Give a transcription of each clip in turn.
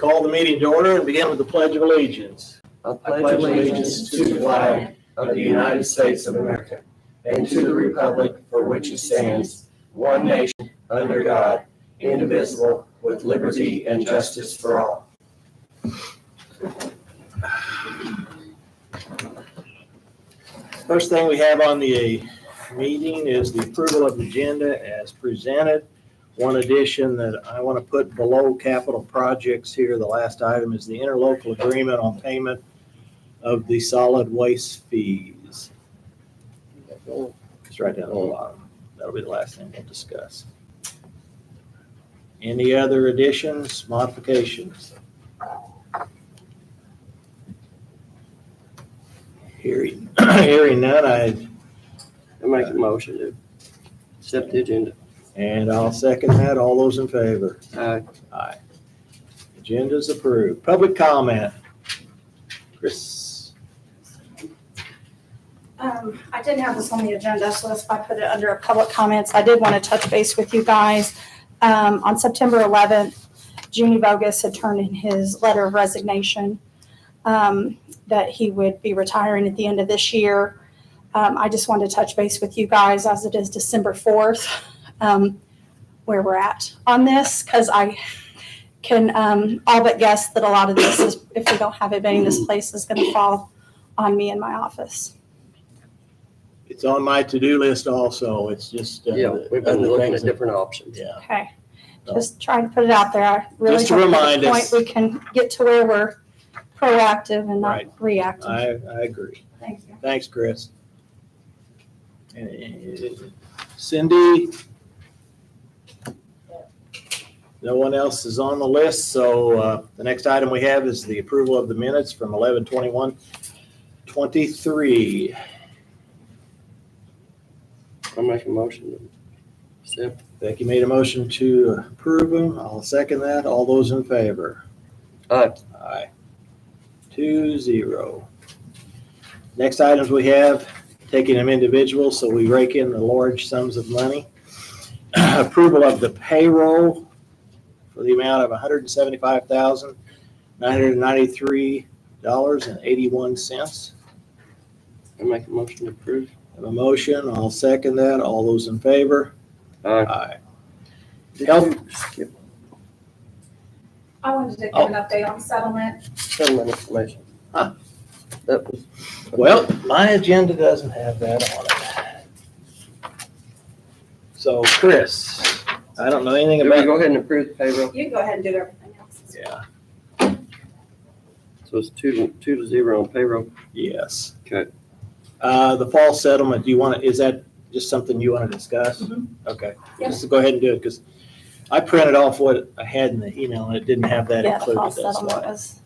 call the meeting to order and begin with the Pledge of Allegiance. I pledge allegiance to the flag of the United States of America and to the republic for which it stands, one nation, under God, indivisible, with liberty and justice for all. First thing we have on the meeting is the approval of the agenda as presented. One addition that I want to put below capital projects here, the last item is the interlocal agreement on payment of the solid waste fees. It's right down at the bottom. That'll be the last thing we'll discuss. Any other additions, modifications? Hearing none, I make a motion to accept the agenda. And I'll second that. All those in favor? Aye. Aye. Agenda's approved. Public comment. Chris? I didn't have this on the agenda, so that's why I put it under public comments. I did want to touch base with you guys. On September 11th, Junie Bogus had turned in his letter of resignation that he would be retiring at the end of this year. I just wanted to touch base with you guys as it is December 4th, where we're at on this, because I can all but guess that a lot of this is, if we don't have it in this place, is going to fall on me in my office. It's on my to-do list also. It's just. Yeah, we've been looking at different options. Yeah. Okay, just trying to put it out there. I really Just to hope remind at the us. point we can get to where we're proactive and not Right. reactive. I agree. Thank you. Thanks, Chris. Cindy? No one else is on the list, so the next item we have is the approval of the minutes from 11/21/23. I'll make a motion to accept. Becky made a motion to approve them. I'll second that. All those in favor? Aye. Aye. 2-0. Next items we have, taking them individual, so we rake in the large sums of money. Approval of the payroll for the amount of $175,993.81. I'll make a motion to approve. Have a motion. I'll second that. All those in favor? Aye. Aye. Did Health- you skip I wanted to give Oh. an update on settlement. settlement information? Huh. That was. Well, my agenda doesn't have that on it. So, Chris, I don't know anything Did we about. go ahead and approve the payroll? You can go ahead and do everything else. Yeah, So it's 2-0 on payroll. yes. Okay. The fall settlement, do you want to, is that just something you want to discuss? Mhm. Okay, Yep. just go ahead and do it, because I printed off what I had in the email, and it didn't have that Yeah, the included. fall That's settlement why. was.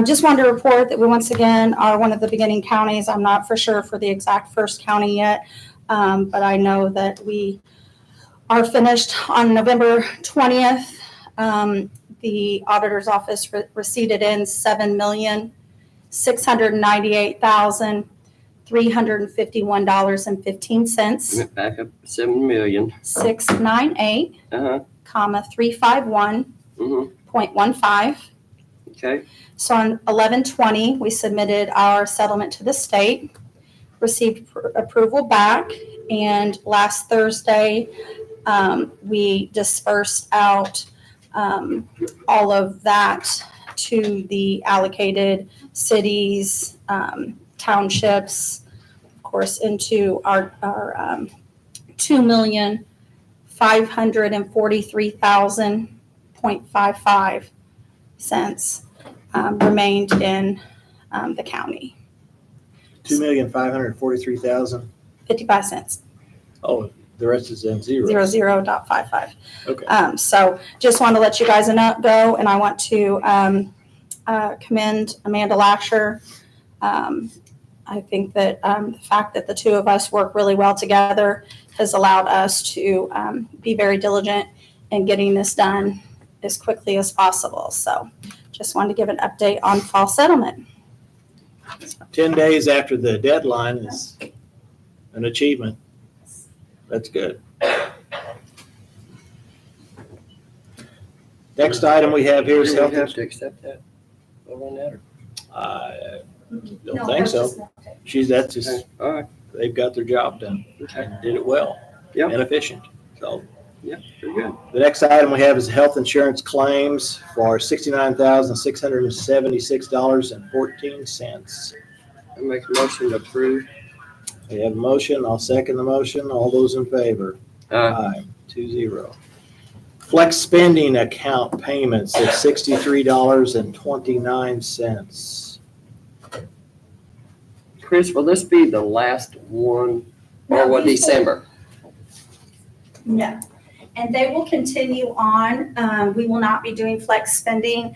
Just wanted to report that we once again are one of the beginning counties. I'm not for sure for the exact first county yet, but I know that we are finished on November 20th. The auditor's office receipted in $7,698,351.15. Went back up 7 million. 698, Uh-huh. 351.15. Okay. So on 11/20, we submitted our settlement to the state, received approval back, and last Thursday, we dispersed out all of that to the allocated cities, townships, of course, into our $2,543,000.55 remained in the county. 2,543,000. 55 cents, Oh, the rest is in zero. 00.55. Okay. So just want to let you guys know, and I want to commend Amanda Lasher. I think that the fact that the two of us work really well together has allowed us to be very diligent in getting this done as quickly as possible. So just wanted to give an update on fall settlement. 10 days after the deadline is an achievement. That's good. Next item we have here is Do we health. have to accept that? Vote on that, or? I No, don't think that's so. just not- That's just, Okay, all right, they've got their job done okay, and did it well. Yeah. And efficient. So yeah, very good. the next item we have is health insurance claims for $69,676.14. I make a motion to approve. We have a motion. I'll second the motion. All those in favor? Aye. 2-0. Flex spending account payments of $63.29. Chris, will this be the last one, or No, what, these will- December? No, and they will continue on. We will not be doing flex spending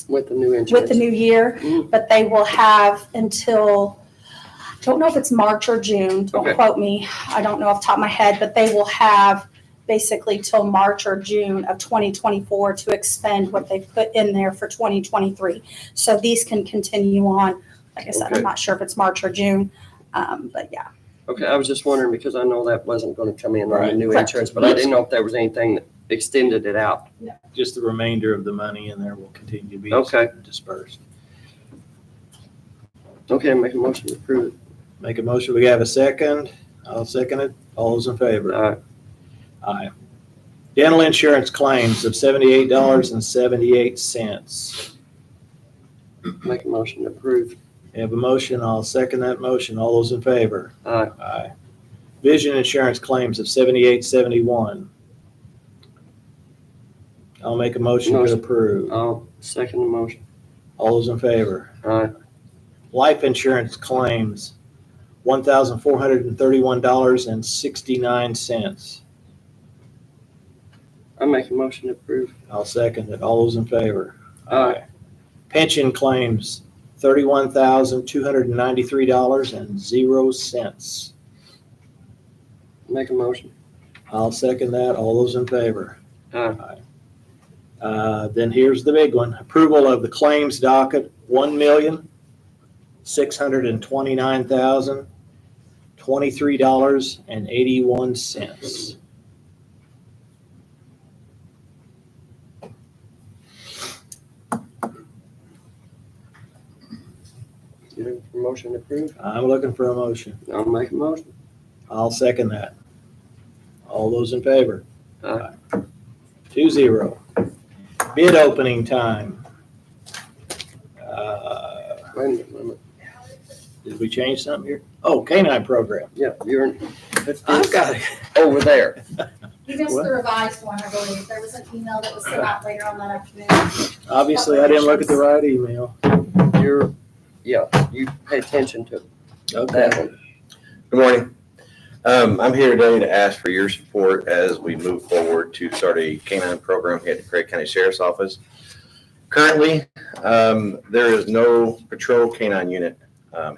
With the new insurance? with the new year, Mhm. but they will have until, I don't know if it's March or June, don't Okay. quote me. I don't know off the top of my head, but they will have basically till March or June of 2024 to expend what they put in there for 2023. So these can continue on. Like I said, Okay. I'm not sure if it's March or June, but yeah. Okay, I was just wondering, because I know that wasn't gonna come in on the Right. new Correct. insurance, but I didn't know if there was anything that extended it out. Just the remainder of the money in there will continue to be Okay. dispersed. Okay, I make a motion to approve it. Make a motion. We have a second. I'll second it. All those in favor? Aye. Dental insurance claims of $78.78. Make a motion to approve. We have a motion. I'll second that motion. All those in favor? Aye. Aye. Vision insurance claims of $78.71. I'll make a motion to Motion. approve. I'll second the motion. All those in favor? Aye. Life insurance claims, $1,431.69. I make a motion to approve. I'll second it. All those in favor? Aye. Pension claims, $31,293.00. Make a motion. I'll second that. All those in favor? Aye. Then here's the big one. Approval of the claims docket, $1,629,023.81. You looking for a motion to approve? I'm looking for a motion. I'll make a motion. I'll second that. All those in favor? Aye. 2-0. Bid opening time. Wait a minute. Did we change something here? Oh, K-9 program. Yeah, you're I've got it. over there. You missed What? the revised one, I believe. There was an email that was sent out later on that afternoon. Obviously, I didn't look at the right email. You pay attention to Okay. that one. Good morning. I'm here today to ask for your support as we move forward to start a K-9 program here at the Craig County Sheriff's Office. Currently, there is no patrol K-9 unit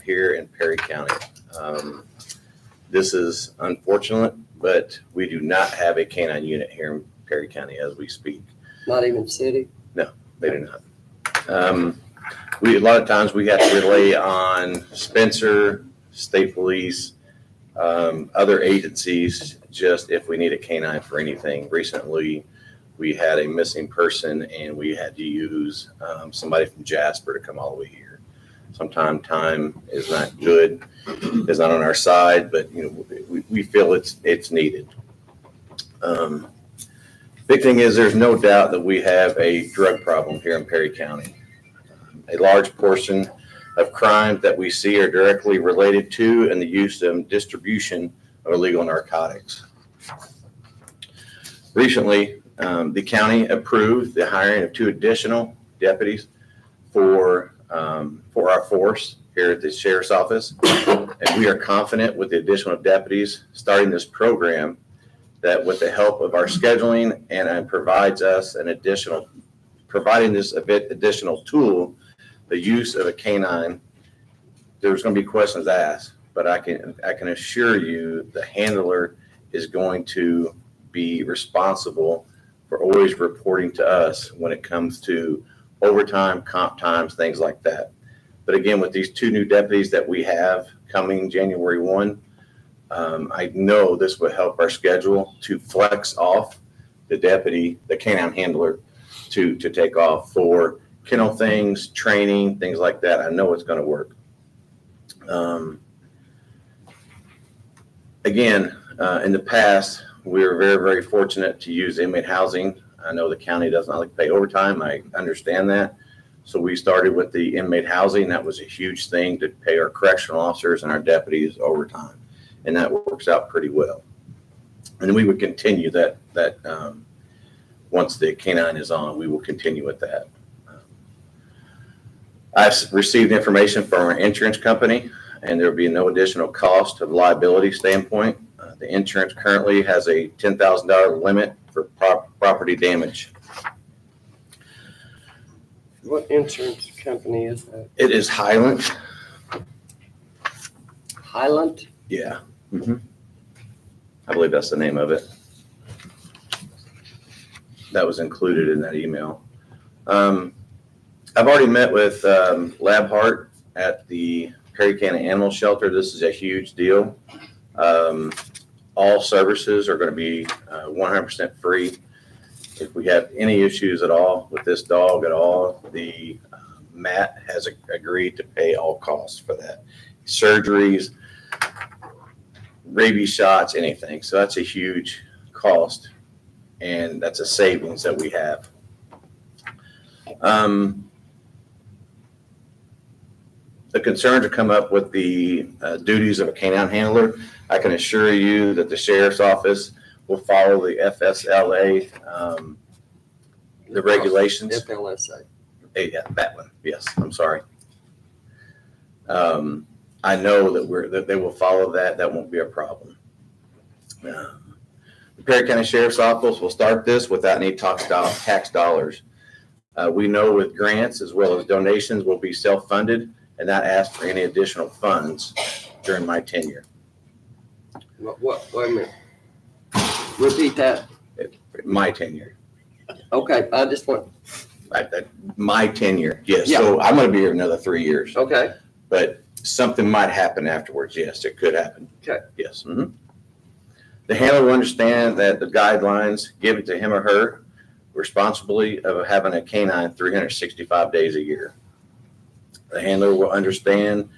here in Perry County. This is unfortunate, but we do not have a K-9 unit here in Perry County as we speak. Not even city? They do not. A lot of times we have to rely on Spencer, state police, other agencies, just if we need a K-9 for anything. Recently, we had a missing person and we had to use somebody from Jasper to come all the way here. Sometimes time is not good, is not on our side, but we feel it's needed. Big thing is there's no doubt that we have a drug problem here in Perry County. A large portion of crimes that we see are directly related to and the use and distribution of illegal narcotics. Recently, the county approved the hiring of 2 additional deputies for our force here at the Sheriff's Office. And we are confident with the additional deputies starting this program that with the help of our scheduling and provides us providing this a bit additional tool, the use of a K-9, there's going to be questions asked, but I can assure you the handler is going to be responsible for always reporting to us when it comes to overtime, comp times, things like that. But again, with these 2 new deputies that we have coming January 1, I know this will help our schedule to flex off the deputy, the canine handler, to take off for kennel things, training, things like that. I know it's going to work. Again, in the past, we were very, very fortunate to use inmate housing. I know the county does not like to pay overtime. I understand that. So we started with the inmate housing. That was a huge thing to pay our correctional officers and our deputies overtime. And that works out pretty well. And we would continue that once the canine is on, we will continue with that. I've received information from our insurance company, and there will be no additional cost of liability standpoint. The insurance currently has a $10,000 limit for property damage. What insurance company is that? It is Highland. Highland? Yeah. I believe that's the name of it. That was included in that email. I've already met with Labhart at the Perry County Animal Shelter. This is a huge deal. All services are going to be 100% free. If we have any issues at all with this dog at all, the Matt has agreed to pay all costs for that. Surgeries, rabies shots, anything. So that's a huge cost, and that's a savings that we have. The concerns that come up with the duties of a canine handler, I can assure you that the sheriff's office will follow the FSLA, the regulations. FLSA. Yeah, that one. Yes, I'm sorry. I know that they will follow that. That won't be a problem. The Perry County Sheriff's Office will start this without any tax dollars. We know with grants as well as donations will be self-funded and not ask for any additional funds during my tenure. What, wait a minute. Repeat that. My tenure. Okay, I just want, My tenure, yes. Yeah. So I'm going to be here another 3 years. okay, But something might happen afterwards. Yes, it could happen. Okay. Yes. The handler will understand that the guidelines given to him or her responsibly of having a canine 365 days a year. The handler will understand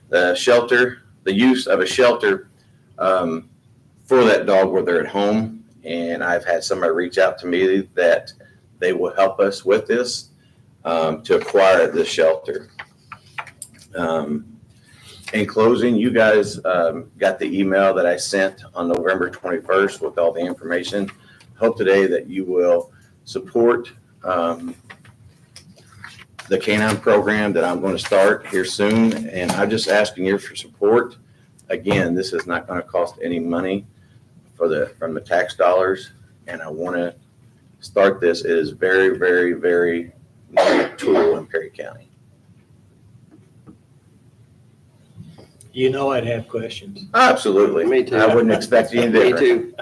the shelter, the use of a shelter for that dog where they're at home. And I've had somebody reach out to me that they will help us with this to acquire this shelter. In closing, you guys got the email that I sent on November 21st with all the information. Hope today that you will support the canine program that I'm going to start here soon. And I'm just asking you for support. Again, this is not going to cost any money from the tax dollars. And I want to start this. It is very, very, very new tool in Perry County. You know I'd have questions. Absolutely. Me too. I wouldn't expect any me different. too.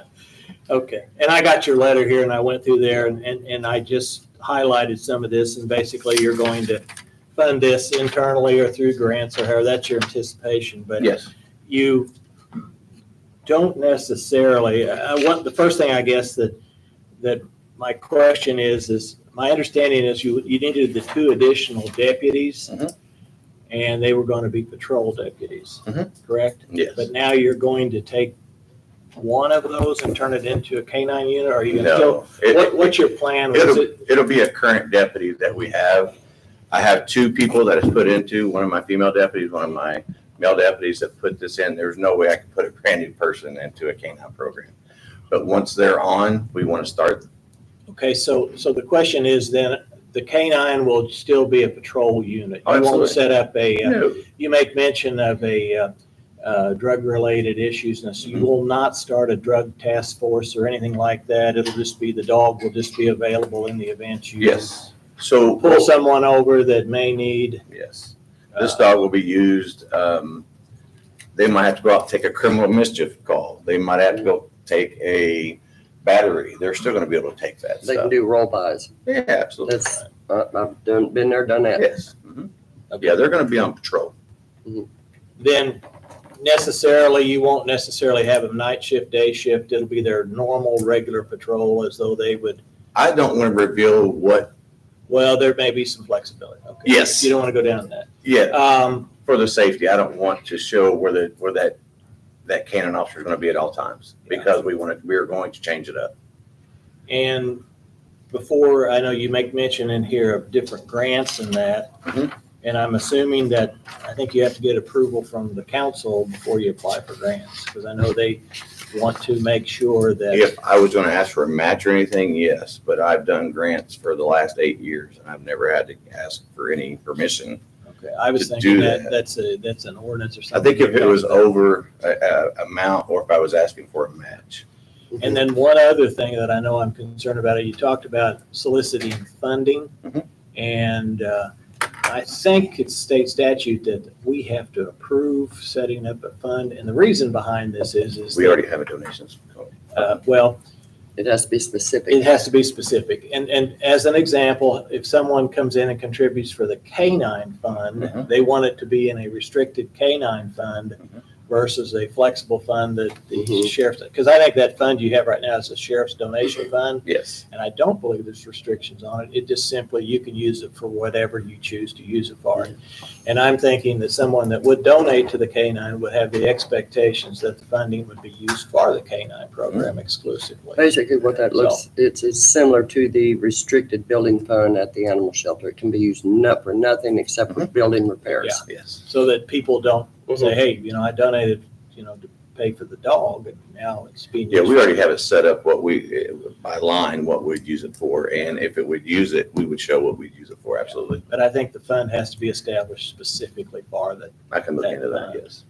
Okay, and I got your letter here and I went through there and I just highlighted some of this and basically you're going to fund this internally or through grants or however, that's your anticipation, but Yes. you don't necessarily, the first thing I guess that my question is my understanding is you needed the 2 additional deputies and they were going to be patrol deputies, correct? Yes. But now you're going to take one of those and turn it into a canine unit? Or are you going to still, No. what's your plan? Was it? It'll be a current deputy that we have. I have 2 people that has put into, one of my female deputies, one of my male deputies that put this in. There's no way I could put a brand new person into a canine program. But once they're on, we want to start. Okay, so the question is then, the canine will still be a patrol unit. You Absolutely. won't set up No. you make mention of a drug-related issues, and so you will not start a drug task force or anything like that. It'll just be, the dog will just be available in the event you Yes. So pull someone over that may need. Yes. This dog will be used. They might have to go out and take a criminal mischief call. They might have to go take a battery. They're still going to be able to take that They can stuff. do roll-bys. Yeah, absolutely. That's, I've been there, done that. Yes. Yeah, they're going to be on patrol. Then necessarily, you won't necessarily have them night shift, day shift. It'll be their normal, regular patrol as though they would, I don't want to reveal what, well, there may be some flexibility. Okay. yes, You don't want to go down that. yeah, for the safety. I don't want to show where that canine officer is going to be at all times because we're going to change it up. And before, I know you make mention in here of different grants and that. Mhm. And I'm assuming that, I think you have to get approval from the council before you apply for grants. Because I know they want to make sure that, If I was going to ask for a match or anything, yes, but I've done grants for the last 8 years and I've never had to ask for any permission. okay, I was to thinking do that that. that's an ordinance or I something. think if it was over a amount or if I was asking for a match. And then one other thing that I know I'm concerned about, you talked about soliciting funding. Mhm. And I think it's state statute that we have to approve setting up a fund. And the reason behind this is We that, already have a donations. well, It has to be specific. it has to be specific. And as an example, if someone comes in and contributes for the canine fund, Mhm. they want it to be in a restricted canine fund Mhm. versus a flexible fund that the Mhm. sheriff's, because I think that fund you have right now is a sheriff's donation fund. Yes. And I don't believe there's restrictions on it. It just simply, you can use it for whatever you choose to use it for. And I'm thinking that someone that would donate to the canine would have the expectations that the funding would be used for the canine program exclusively. Basically, what that looks, it's similar to the restricted building fund at the animal shelter. It can be used for nothing except for building repairs. Yes. So that people don't say, hey, I donated, to pay for the dog and now it's being Yeah, used. we already have it set up by line, what we'd use it for. And if it would use it, we would show what we'd use it for. Absolutely. But I think the fund has to be established specifically for that. I can look into that. Yes.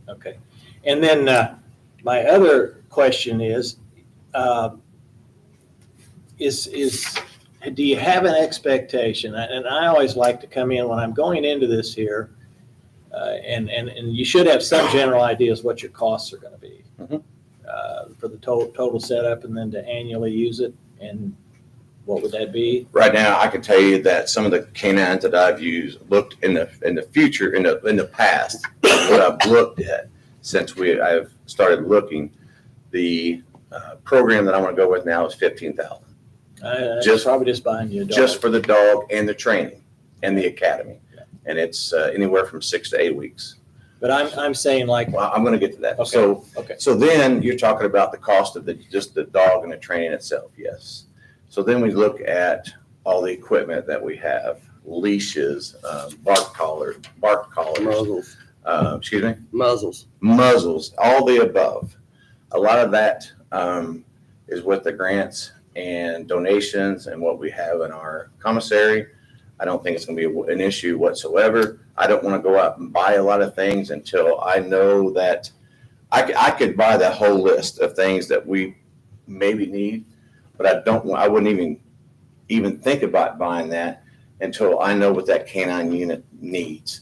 Okay. And then my other question is do you have an expectation? And I always like to come in when I'm going into this here, and you should have some general ideas what your costs are going to be Mhm. for the total setup, and then to annually use it. And what would that be? Right now, I can tell you that some of the canines that I've used looked in the future, in the past, what I've looked at since I've started looking, the program that I want to go with now is $15,000. Probably just buying you a dog. Just for the dog and the training and the academy. And it's anywhere from 6 to 8 weeks. But I'm saying like, Well, I'm going to get to that. Okay. Okay. So then you're talking about the cost of just the dog and the training itself. Yes. So then we look at all the equipment that we have, leashes, bark collars, Muzzles, excuse me, muzzles. all the above. A lot of that is with the grants and donations and what we have in our commissary. I don't think it's going to be an issue whatsoever. I don't want to go out and buy a lot of things until I know that I could buy the whole list of things that we maybe need, but I wouldn't even think about buying that until I know what that canine unit needs.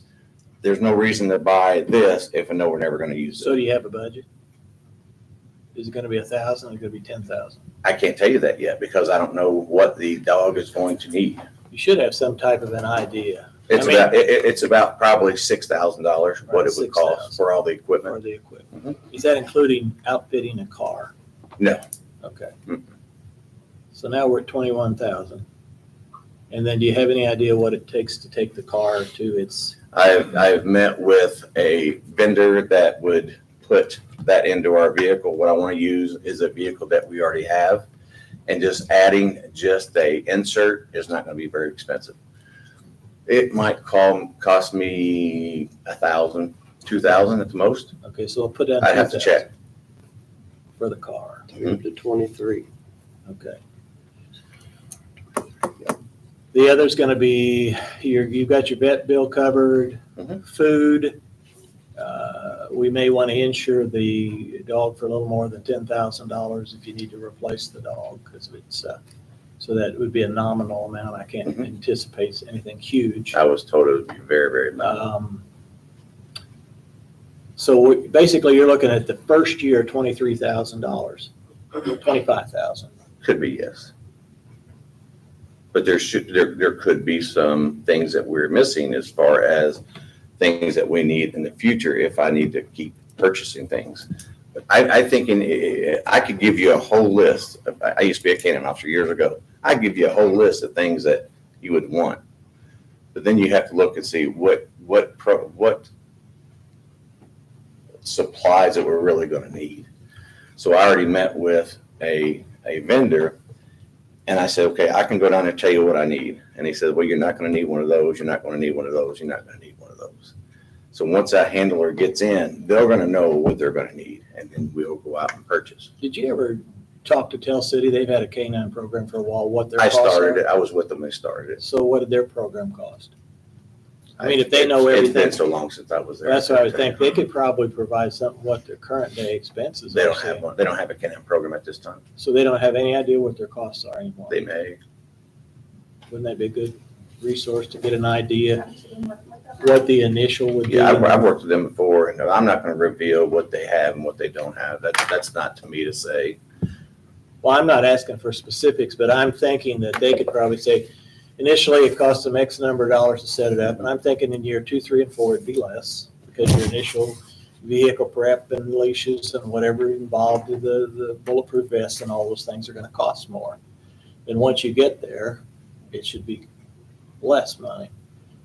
There's no reason to buy this if I know we're never going to use so it. do you have a budget? Is it going to be 1,000 or going to be 10,000? I can't tell you that yet because I don't know what the dog is going to need. You should have some type of an idea. It's about probably $6,000 what it would cost $6,000 for all the For equipment. the equipment. Mhm. Is that including outfitting a car? No. Okay. Mm. So now we're at 21,000. And then do you have any idea what it takes to take the car to its, I've met with a vendor that would put that into our vehicle. What I want to use is a vehicle that we already have. And just adding just a insert is not going to be very expensive. It might cost me $1,000, $2,000 at the most. okay, so we'll put down I'd have to 2,000 check. for the car. Up to 23. Okay. The other's going to be, you've got your vet bill covered, Mhm. food. We may want to insure the dog for a little more than $10,000 if you need to replace the dog, because it's, so that would be a nominal amount. I can't Mhm. anticipate anything huge. I was told it would be very, very low. So basically, you're looking at the first year, $23,000, 25,000. Could be, yes. But there could be some things that we're missing as far as things that we need in the future if I need to keep purchasing things. But I think I could give you a whole list. I used to be a canine officer years ago. I'd give you a whole list of things that you would want. But then you have to look and see what supplies that we're really going to need. So I already met with a vendor, and I said, okay, I can go down and tell you what I need. And he said, well, you're not going to need one of those. You're not going to need one of those. You're not going to need one of those. So once that handler gets in, they're going to know what they're going to need, and then we'll go out and purchase. Did you ever talk to Tell City? They've had a K-9 program for a while, what their I costs started are? it. I was with them when they started it. So what did their program cost? I mean, if they know It's everything, been so long since I was there. that's what I would think. They could probably provide something, what their current day expenses They are. don't have one. They don't have a Can-Am program at this time. So they don't have any idea what their costs are anymore. They may. Wouldn't that be a good resource to get an idea what the initial would be? Yeah, I've worked with them before, and I'm not going to reveal what they have and what they don't have. That's not to me to say. Well, I'm not asking for specifics, but I'm thinking that they could probably say, initially, it costs them X number of dollars to set it up, and I'm thinking in year 2, 3, and 4, it'd be less, because your initial vehicle prep and leashes and whatever involved with the bulletproof vest and all those things are gonna cost more. And once you get there, it should be less money.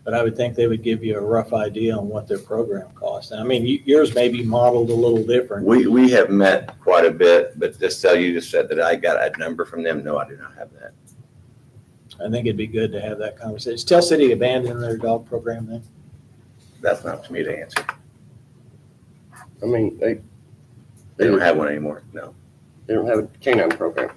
But I would think they would give you a rough idea on what their program costs. I mean, yours may be modeled a little different. We have met quite a bit, but just tell you just said that I got a number from them. No, I do not have that. I think it'd be good to have that conversation. Is Tell City abandoned their dog program then? That's not to me to answer. I mean, They don't have one anymore. No. they don't have a canine program.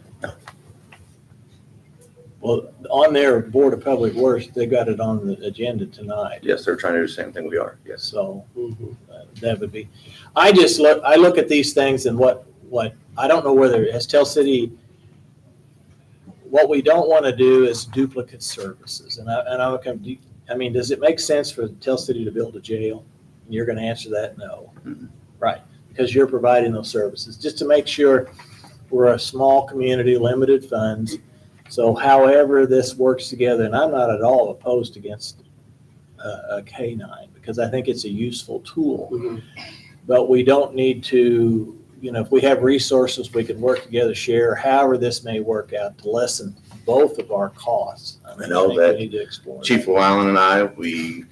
Well, on their Board of Public Works, they got it on the agenda tonight. Yes, they're trying to do the same thing we are. Yes. So Mhm. that would be, I look at these things and what, I don't know whether, as Tell City, what we don't want to do is duplicate services. I mean, does it make sense for Tell City to build a jail? And you're going to answer that, no. Mhm. Right, because you're providing those services, just to make sure we're a small community, limited funds. So however this works together, and I'm not at all opposed against a K-9, because I think it's a useful tool. Mhm. But we don't need to, if we have resources, we can work together, share, however this may work out to lessen both of our costs. I know think that we need to explore that. Chief Llewellyn and I, we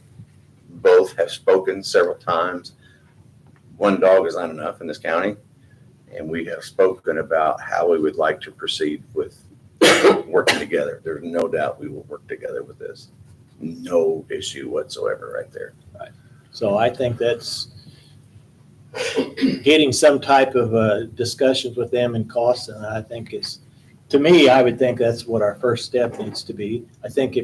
both have spoken several times. One dog is not enough in this county, and we have spoken about how we would like to proceed with working together. There's no doubt we will work together with this. No issue whatsoever right there. So I think that's getting some type of discussions with them and costs, and I think to me, I would think that's what our first step needs to be. I think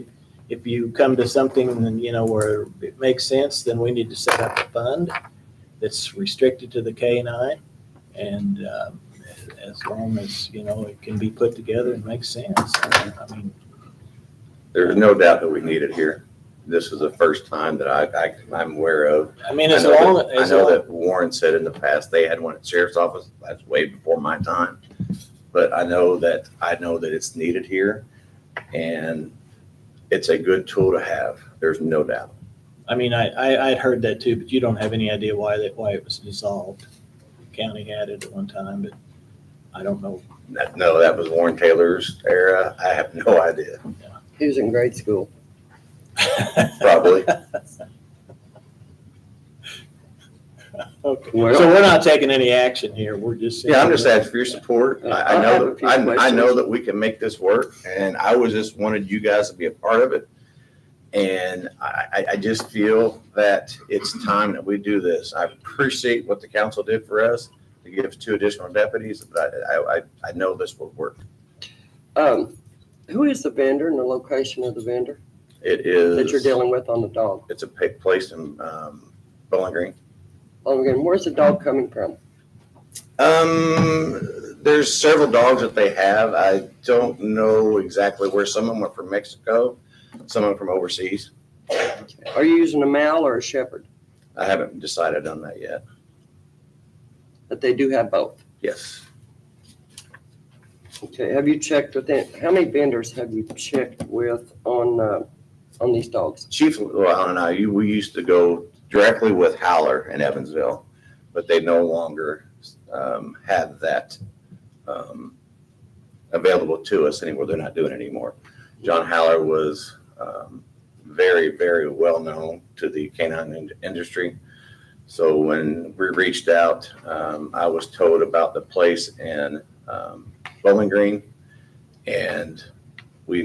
if you come to something and, where it makes sense, then we need to set up a fund that's restricted to the K-9. And as long as, it can be put together and makes sense. I mean, There's no doubt that we need it here. This is the first time that I'm aware of. as I know long that- I know that Warren said in the past, they had one at the sheriff's office. That's way before my time. But I know that it's needed here, and it's a good tool to have. There's no doubt. I'd heard that too, but you don't have any idea why it was dissolved. County had it at one time, but I don't know. No, that was Warren Taylor's era. I have no idea. He was in grade school. Probably. Okay, Well- so we're not taking any action here. We're just. Yeah, I'm just asking for your support. I I have know a few I know questions. that we can make this work, and I just wanted you guys to be a part of it. And I just feel that it's time that we do this. I appreciate what the council did for us to give us 2 additional deputies, but I know this will work. Who is the vendor and the location of the vendor It is. that you're dealing with on the dog? It's a place in Bowling Green. Again, where's the dog coming from? There's several dogs that they have. I don't know exactly where. Some of them are from Mexico, some of them from overseas. Are you using a male or a shepherd? I haven't decided on that yet. But they do have both. Yes. Okay, have you checked with them? How many vendors have you checked with on these dogs? Chief Llewellyn and we used to go directly with Howler in Evansville, but they no longer have that available to us anymore. They're not doing it anymore. John Haller was very, very well known to the canine industry. So when we reached out, I was told about the place in Bowling Green, and I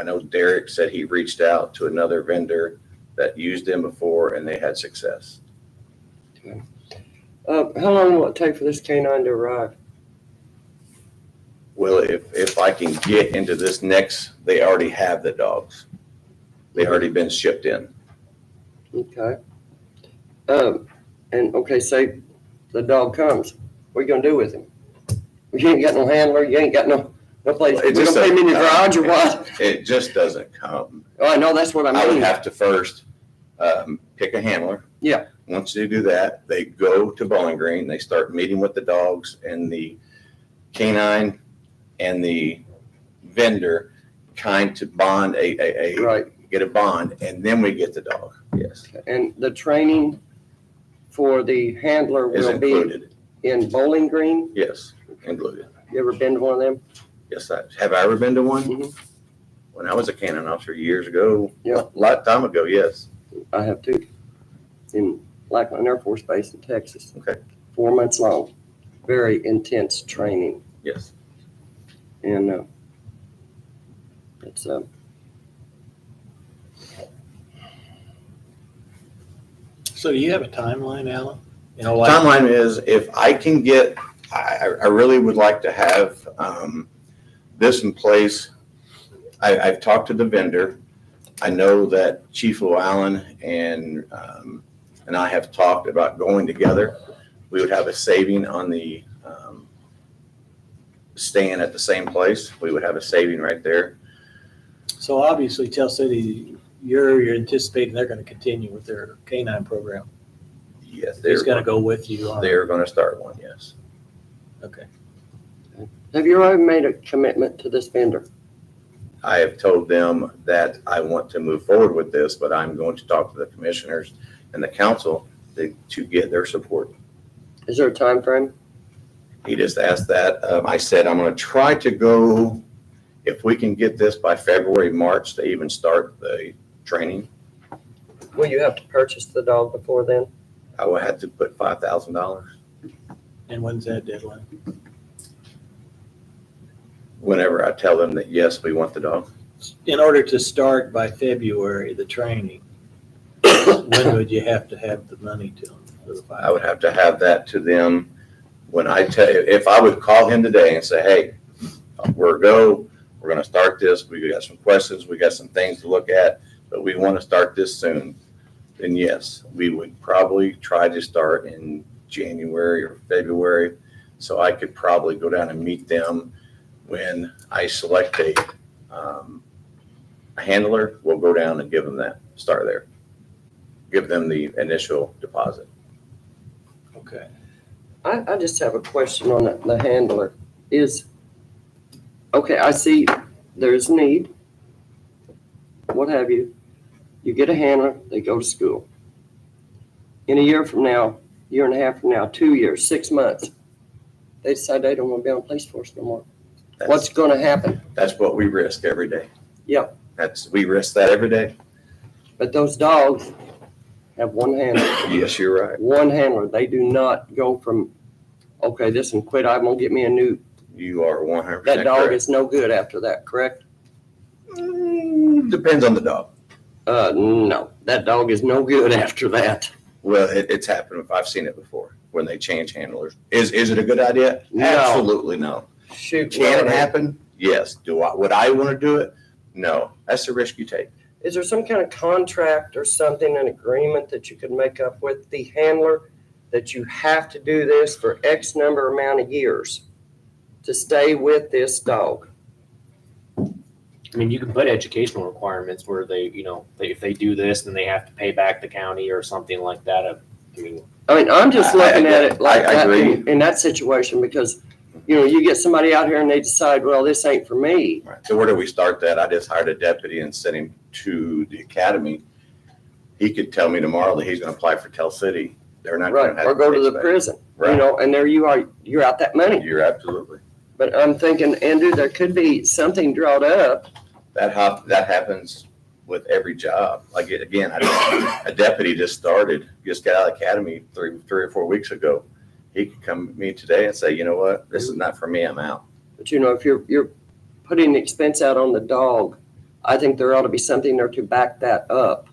know Derek said he reached out to another vendor that used them before and they had success. How long will it take for this canine to arrive? Well, if I can get into this next, they already have the dogs. They already been shipped in. Okay. And okay, say the dog comes, what are you gonna do with him? You ain't got no handler, you ain't got no place, Well, we it gonna just put him in your doesn't garage or what? It just doesn't come. Oh, I know, that's what I I would mean. have to first pick a handler. Yeah. Once they do that, they go to Bowling Green, they start meeting with the dogs, and the canine and the vendor kind to bond Right. get a bond, and then we get the dog. Yes, And the training for the handler is will be included. in Bowling Green? Yes, included. You ever been to one of them? Yes, have I ever been to one? Mhm. When I was a canine officer years ago, Yeah. a lot of time ago, yes. I have too. In Lackland Air Force Base in Texas. Okay. 4 months long. Very intense training. Yes. And it's So do you have a timeline, Alan? You know, like, Timeline is, if I can get, I really would like to have this in place. I've talked to the vendor. I know that Chief Llewellyn and I have talked about going together. We would have a saving on the staying at the same place. We would have a saving right there. so obviously Tell City, you're anticipating they're gonna continue with their canine program. Yes, He's gonna go with you on. They're going to start one, yes. Okay. have you already made a commitment to this vendor? I have told them that I want to move forward with this, but I'm going to talk to the commissioners and the council to get their support. Is there a time frame? He just asked that. I said, I'm going to try to go, if we can get this by February, March to even start the training, Will you have to purchase the dog before then? I would have to put $5,000 And when's that deadline? whenever I tell them that, yes, we want the dog. In order to start by February, the training, when would you have to have the money to them for the I would have to have that to them when I tell you, if I would call him today and say, hey, we're going to start this. We got some questions. We got some things to look at, but we want to start this soon. Then yes, we would probably try to start in January or February. So I could probably go down and meet them when I select a handler. We'll go down and give them that, start there. Give them the initial deposit. Okay. I just have a question on the handler. Okay, I see there's need, what have you. You get a handler, they go to school. In a year from now, year and a half from now, 2 years, 6 months, they decide they don't want to be on police force no more. What's going to happen? That's what we risk every day. Yeah. We risk that every day. But those dogs have one handler. Yes, you're right. One handler. They do not go from, okay, this one quit, I'm going to get me a new. You are 100% That dog correct. is no good after that, correct? Depends on the dog. No, that dog is no good after that. Well, it's happened. I've seen it before when they change handlers. Is it a good idea? No. Absolutely no. Shoot. Can it happen? Yes. Would I want to do it? No. That's the risk you take. Is there some kind of contract or something, an agreement that you could make up with the handler that you have to do this for X number amount of years to stay with this dog? I mean, you can put educational requirements where if they do this, then they have to pay back the county or something like that. I mean, I'm just looking at it like I that agree. in that situation because, you get somebody out here and they decide, well, this ain't for me. Right. So where do we start that? I just hired a deputy and sent him to the academy. He could tell me tomorrow that he's going to apply for Tell City. they're not gonna Right, have. or go to the pay back. prison, you Right. know, and there you are, you're out that money. You're absolutely. But I'm thinking, Andrew, there could be something drawn up. That happens with every job. Like, again, a deputy just got out of the academy three or 4 weeks ago. He could come to me today and say, you know what, this is not for me, I'm out. But you know, if you're putting the expense out on the dog, I think there ought to be something there to back that up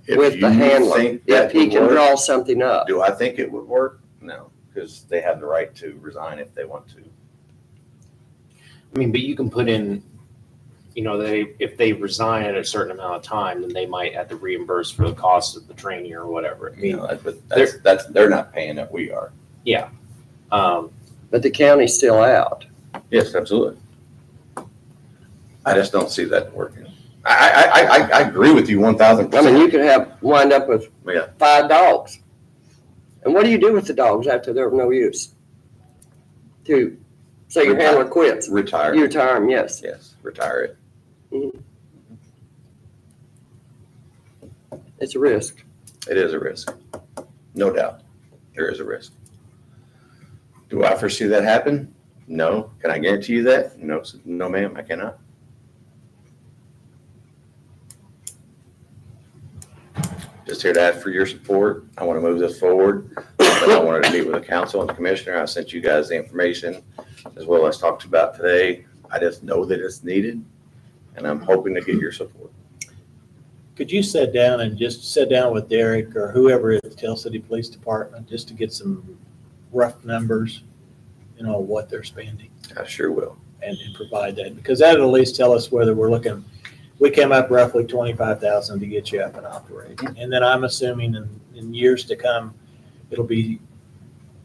If with the you handler. think If that he would can work, draw something up. do I think it would work? No, because they have the right to resign if they want to. I mean, but you can put in, you know, if they resign at a certain amount of time, then they might have to reimburse for the cost of the training or whatever. I You mean, know, but they're not paying it, we are. yeah. But the county's still out. Yes, absolutely. I just don't see that working. I agree with you 1,000%. I mean, you could wind up with Yeah. 5 dogs. And what do you do with the dogs after they're of no use? Say your handler quits, Retire. you retire them, yes. Yes, retire it. It's a risk. It is a risk. No doubt. There is a risk. Do I foresee that happen? No. Can I guarantee you that? No, no, ma'am, I cannot. Just here to ask for your support. I want to move this forward. But I wanted to meet with the council and the commissioner. I sent you guys the information as well as talked about today. I just know that it's needed and I'm hoping to get your support. Could you sit down with Derek or whoever at the Tell City Police Department just to get some rough numbers, you know, what they're spending I sure will. and provide that? Because that'll at least tell us whether we're looking, we came up roughly 25,000 to get you up and operating. And then I'm assuming in years to come, it'll be,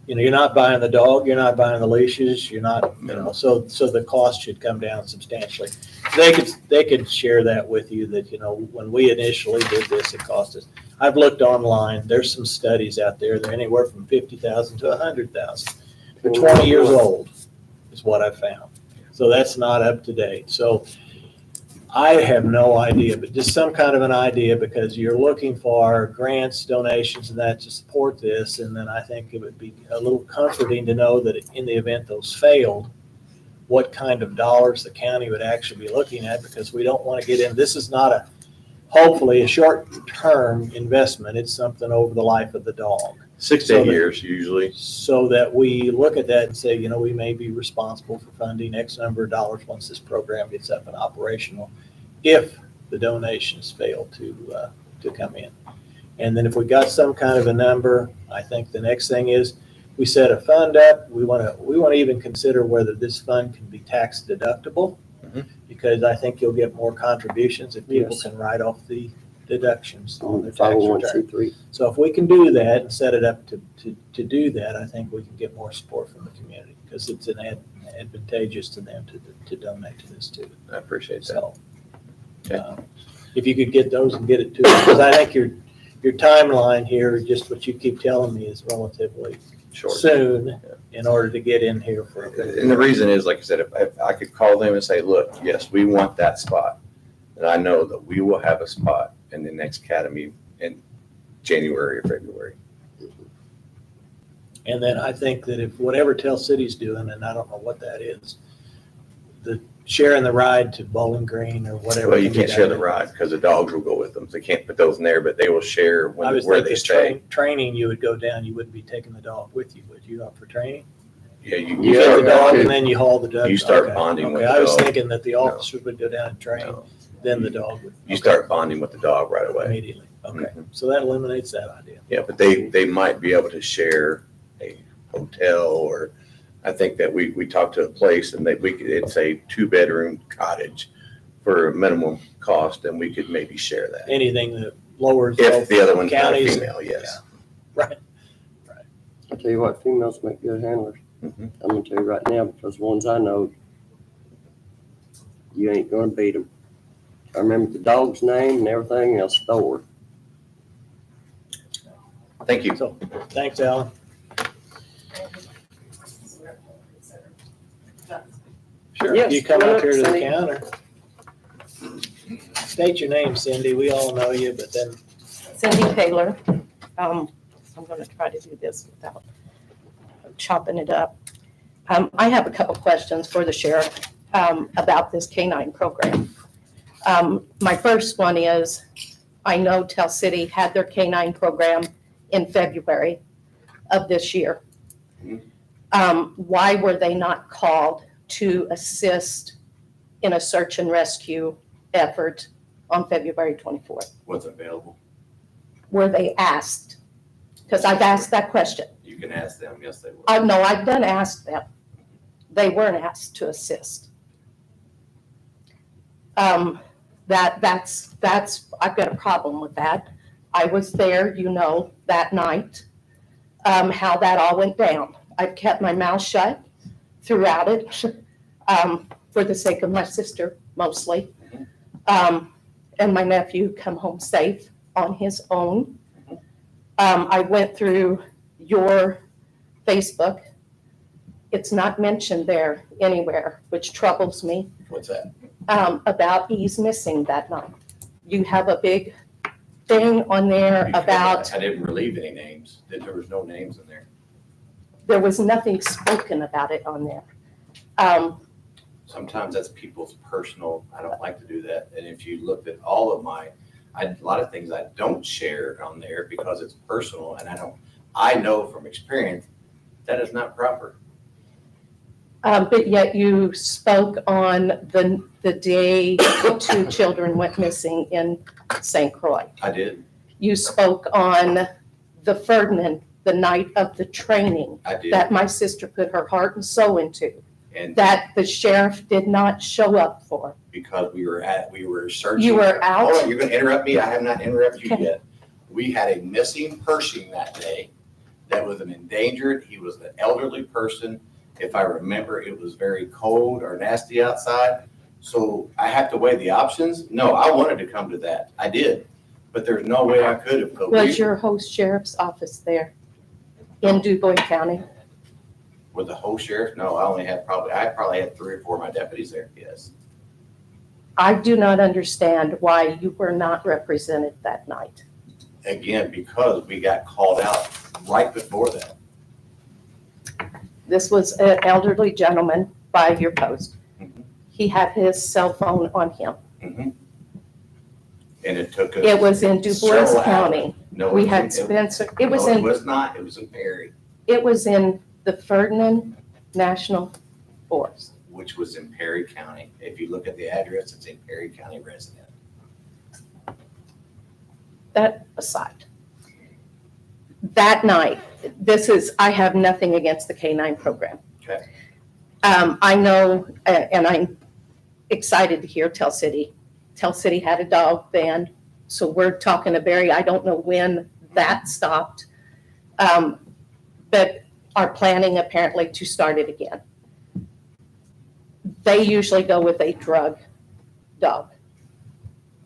you know, you're not buying the dog, you're not buying the leashes, you're not, you know, so the cost should come down substantially. They could share that with you that, you know, when we initially did this, it cost us. I've looked online, there's some studies out there, they're anywhere from 50,000 to 100,000. They're 20 years old is what I found. So that's not up to date. So I have no idea, but just some kind of an idea because you're looking for grants, donations and that to support this. And then I think it would be a little comforting to know that in the event those failed, what kind of dollars the county would actually be looking at, because we don't want to get in. This is not hopefully a short-term investment. It's something over the life of the dog. 6 to 8 years usually. So that we look at that and say, you know, we may be responsible for funding X number of dollars once this program gets up and operational, if the donations fail to come in. And then if we got some kind of a number, I think the next thing is we set a fund up. We want to even consider whether this fund can be tax deductible, because I think you'll get more contributions if people Yes. can write off the deductions on their tax return. 501c3. So if we can do that and set it up to do that, I think we can get more support from the community, because it's advantageous to them to donate to this too. I appreciate that. So, Okay. if you could get those and get it to us, because I think your timeline here, just what you keep telling me, is relatively Short. soon in order to get in here for. And the reason is, like I said, if I could call them and say, look, yes, we want that spot, then I know that we will have a spot in the next academy in January or February. And then I think that if whatever Tell City's doing, and I don't know what that is, the sharing the ride to Bowling Green or whatever. Well, you can be can't share the done. ride because the dogs will go with them. So they can't put those in there, but they will share I was where they thinking stay. training, you would go down, you wouldn't be taking the dog with you, would you, up for training? Yeah, you You Yeah, get the start, dog okay. and then you haul the dog. You start Okay, bonding with okay. the I was dog. thinking that the officers would go down and train, no, then the dog would. you okay, start bonding with the dog right away. immediately. Okay, Mhm. so that eliminates that idea. Yeah, but they might be able to share a hotel, or I think that we talked to a place and it's a 2-bedroom cottage for a minimum cost, and we could maybe share that. Anything that lowers. If both the other one's not a counties. female, yes. Right. I tell you what, females make good handlers. Mhm. I'm gonna tell you right now, because ones I know, you ain't gonna beat them. I remember the dog's name and everything else, Thor. Thank you. So, thanks, Alan. Sure, Yes, you come come up up, here to the Cindy. counter. State your name, Cindy. We all know you, but then, Cindy Taylor. I'm going to try to do this without chopping it up. I have a couple questions for the sheriff about this K-9 program. My first one is, I know Tell City had their K-9 program in February of this year. Why were they not called to assist in a search and rescue effort on February 24th? What's available? Were they asked? Because I've asked that question. You can ask them, yes, they will. No, I've done ask them. They weren't asked to assist. That's, I've got a problem with that. I was there, that night, how that all went down. I've kept my mouth shut throughout it, for the sake of my sister mostly. And my nephew come home safe on his own. I went through your Facebook. It's not mentioned there anywhere, which troubles me, What's that? about E's missing that night. You have a big thing on there about, I didn't relieve any names. There was no names in there. there was nothing spoken about it on there. Sometimes that's people's personal, I don't like to do that. And if you looked at all of a lot of things I don't share on there because it's personal and I know from experience that is not proper. But yet you spoke on the day the 2 children went missing in St. Croix. I did, You spoke on the Ferdinand, the night of the training I did. that my sister put her heart and soul into, And that the sheriff did not show up for. because we were searching. You were out? Hold on, you're gonna interrupt me. I have not interrupted you Okay. yet. We had a missing person that day that was an endangered, he was an elderly person. If I remember, it was very cold or nasty outside. So I have to weigh the options. No, I wanted to come to that. I did. But there's no way I could have. but Was we- your host sheriff's office there in DuBois County? With the whole sheriff? No, I probably had 3 or 4 of my deputies there, yes. I do not understand why you were not represented that night. Again, because we got called out right before that. This was an elderly gentleman by your post. Mhm. He had his cell phone on him. Mhm. And it took us. It was in several DuBois hours. County. No, We it had was- Spencer, it was no, It in, was not, it was in Perry, it was in the Ferdinand National Forest. which was in Perry County. If you look at the address, it's in Perry County resident. That aside. That night, I have nothing against the K-9 program. Okay. I know, and I'm excited to hear Tell City had a dog ban, so we're talking to Barry. I don't know when that stopped, but are planning apparently to start it again. They usually go with a drug dog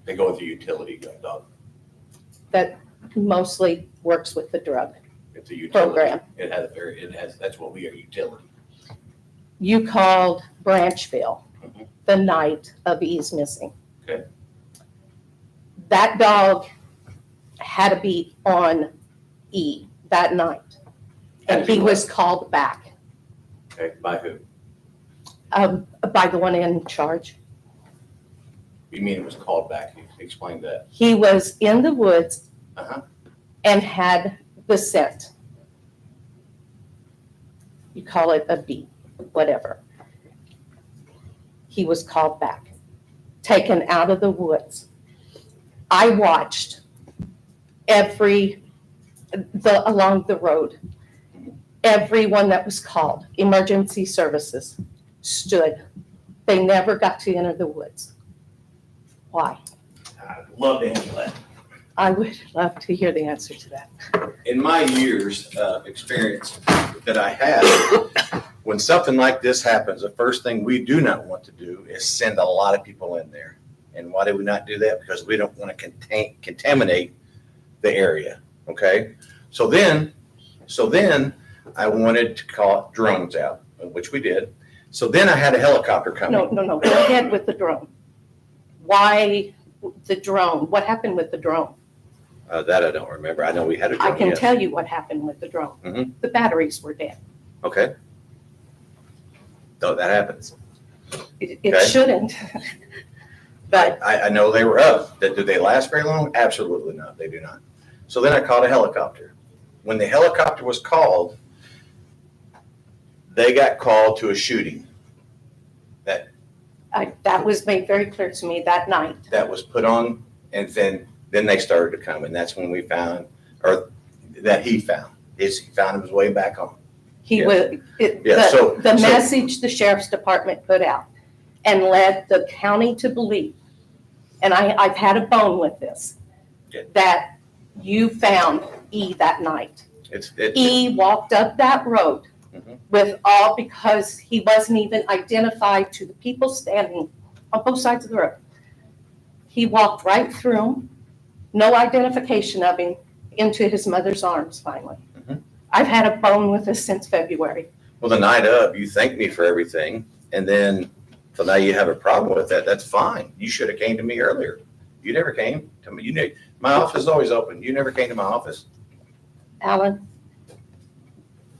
They go with the utility dog. that mostly works with the drug It's a utility. program. That's what we are, utility. You called Branchville Mhm. the night of E's missing. Okay. That dog had to be on E that night, Had and to be he was called back Okay, by who? by the one in charge. You mean it was called back? Explain that. He was in the woods Uh-huh. and had the scent. You call it a beat, whatever. He was called back, taken out of the woods. I watched along the road, everyone that was called, emergency services, stood. They never got to enter the woods. Why? I'd love to answer that. I would love to hear the answer to that. In my years of experience that I have, when something like this happens, the first thing we do not want to do is send a lot of people in there. And why do we not do that? Because we don't want to contaminate the area, okay? So then I wanted to call drones out, which we did. So then I had a helicopter come. No, go ahead with the drone. Why the drone? What happened with the drone? That I don't remember. I know we had a I drone, can yes. tell you what happened with the drone. Mhm. The batteries were dead. Okay. So that happens. It Okay. shouldn't. But I know they were up. Do they last very long? Absolutely not. They do not. So then I called a helicopter. When the helicopter was called, they got called to a shooting that was made very clear to me that night. that was put on, and then they started to come, and that's when we found, or that he found his way back home. He Yes. was, Yeah, so- the so- message the sheriff's department put out and led the county to believe, and I've had a bone with this, Yeah. that you found E that night. It's E walked up that road Mhm. with all, because he wasn't even identified to the people standing on both sides of the road. He walked right through them, no identification of him, into his mother's arms finally. Mhm. I've had a bone with this since February. Well, the night of, you thanked me for everything, and then, so now you have a problem with that, that's fine. You should have came to me earlier. You never came to me. You knew, my office is always open. You never came to my office. Alan,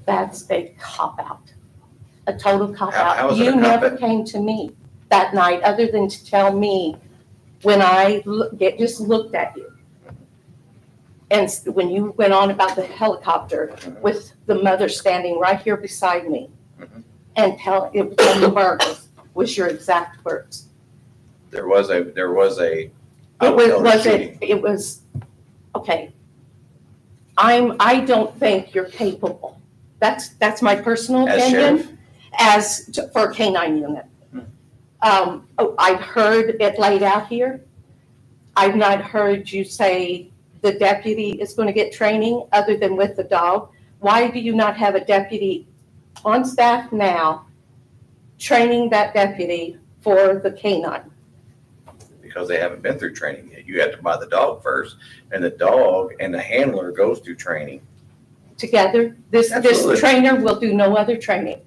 that's a cop-out, a total How cop-out. is it a You never cop-out? came to me that night, other than to tell me when I just looked at you. And when you went on about the helicopter with the mother standing right here beside me, Mhm. and it was the murders, was your exact words. There was a, I It would tell was, the shooting. it was, okay. I don't think you're capable. That's my personal As opinion, for a K-9 unit. I've heard it laid out here. I've not heard you say the deputy is going to get training other than with the dog. Why do you not have a deputy on staff now training that deputy for the K-9? Because they haven't been through training yet. You have to buy the dog first, and the dog and the handler goes through training. Together? Absolutely. This trainer will do no other training.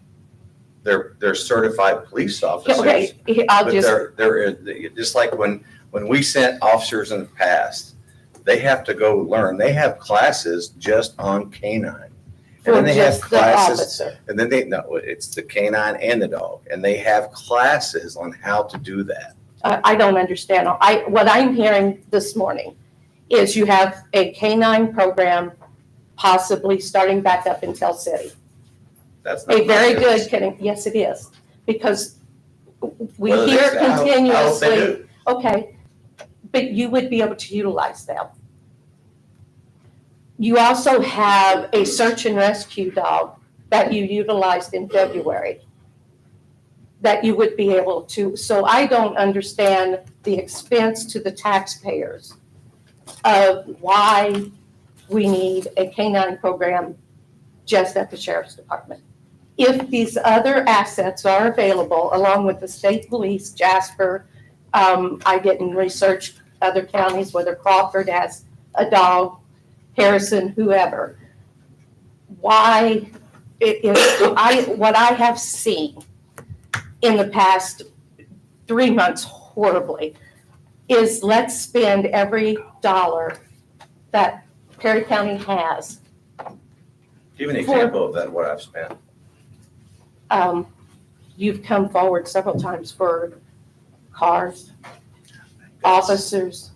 They're certified police officers. Okay, I'll But just, they're just like when we sent officers in the past, they have to go learn. They have classes just on canine. And for then they have just the classes, officer. and then it's the canine and the dog, and they have classes on how to do that. I don't understand. What I'm hearing this morning is you have a K-9 program possibly starting back up in Tell City. That's not A very my good, business. yes, it is, because we Whether hear they- I hope they continuously, do. okay, but you would be able to utilize them. You also have a search and rescue dog that you utilized in February that you would be able to, so I don't understand the expense to the taxpayers of why we need a K-9 program just at the sheriff's department. If these other assets are available, along with the state police, Jasper, I didn't research other counties, whether Crawford has a dog, Harrison, whoever. Why what I have seen in the past 3 months horribly is let's spend every dollar that Perry County has. Give me an example of that, what I've spent. You've come forward several times for cars, officers,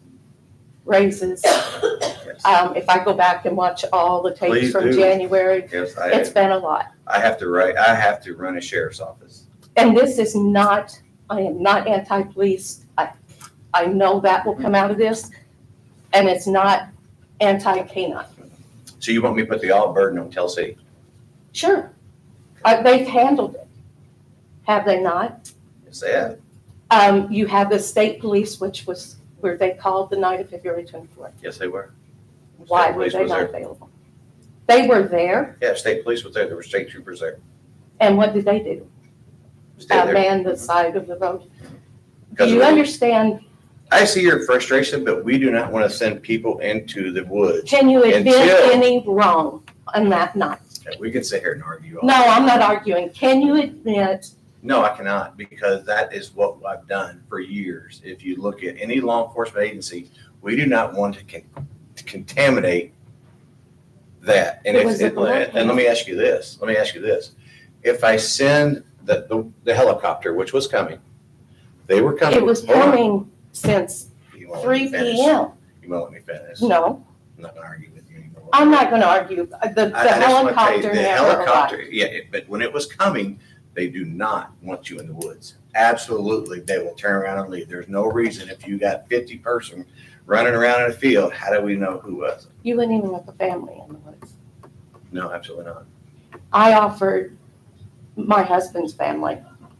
raises. If I go back and watch all the tapes Please from do. January, Yes, it's been a lot. I have to run a sheriff's office. And this is not, I am not anti-police. I know that will come out of this, and it's not anti-canine. So you want me to put the all burden on Tell City? Sure, they've handled it, have they not? Yes, they have. You have the state police, which was where they called the night of February 24th. Yes, they were. Why State were police they was not there. available? They were there, Yeah, state police was there. There were state troopers there. and what did they do? Stayed there. Man the side of the road. Do Because you understand, I see your frustration, but we do not want to send people into the woods. can you admit Until- any wrong on that night? We can sit here and argue all No, day. I'm not arguing. Can you admit, No, I cannot, because that is what I've done for years. If you look at any law enforcement agency, we do not want to contaminate that. And It was a blood and let me ask you this, If I send the helicopter, which was coming, they were coming. It was Hold on. coming since You won't let me 3 finish. PM. You won't let me finish. No, I'm not gonna argue with you anymore. I'm not gonna argue. The I just wanna tell you, helicopter the never helicopter, arrived. yeah, but when it was coming, they do not want you in the woods. Absolutely, they will turn around and leave. There's no reason if you got 50 person running around in a field, how do we know who was it? You wouldn't even let the family in the woods. No, absolutely not. I offered my husband's family,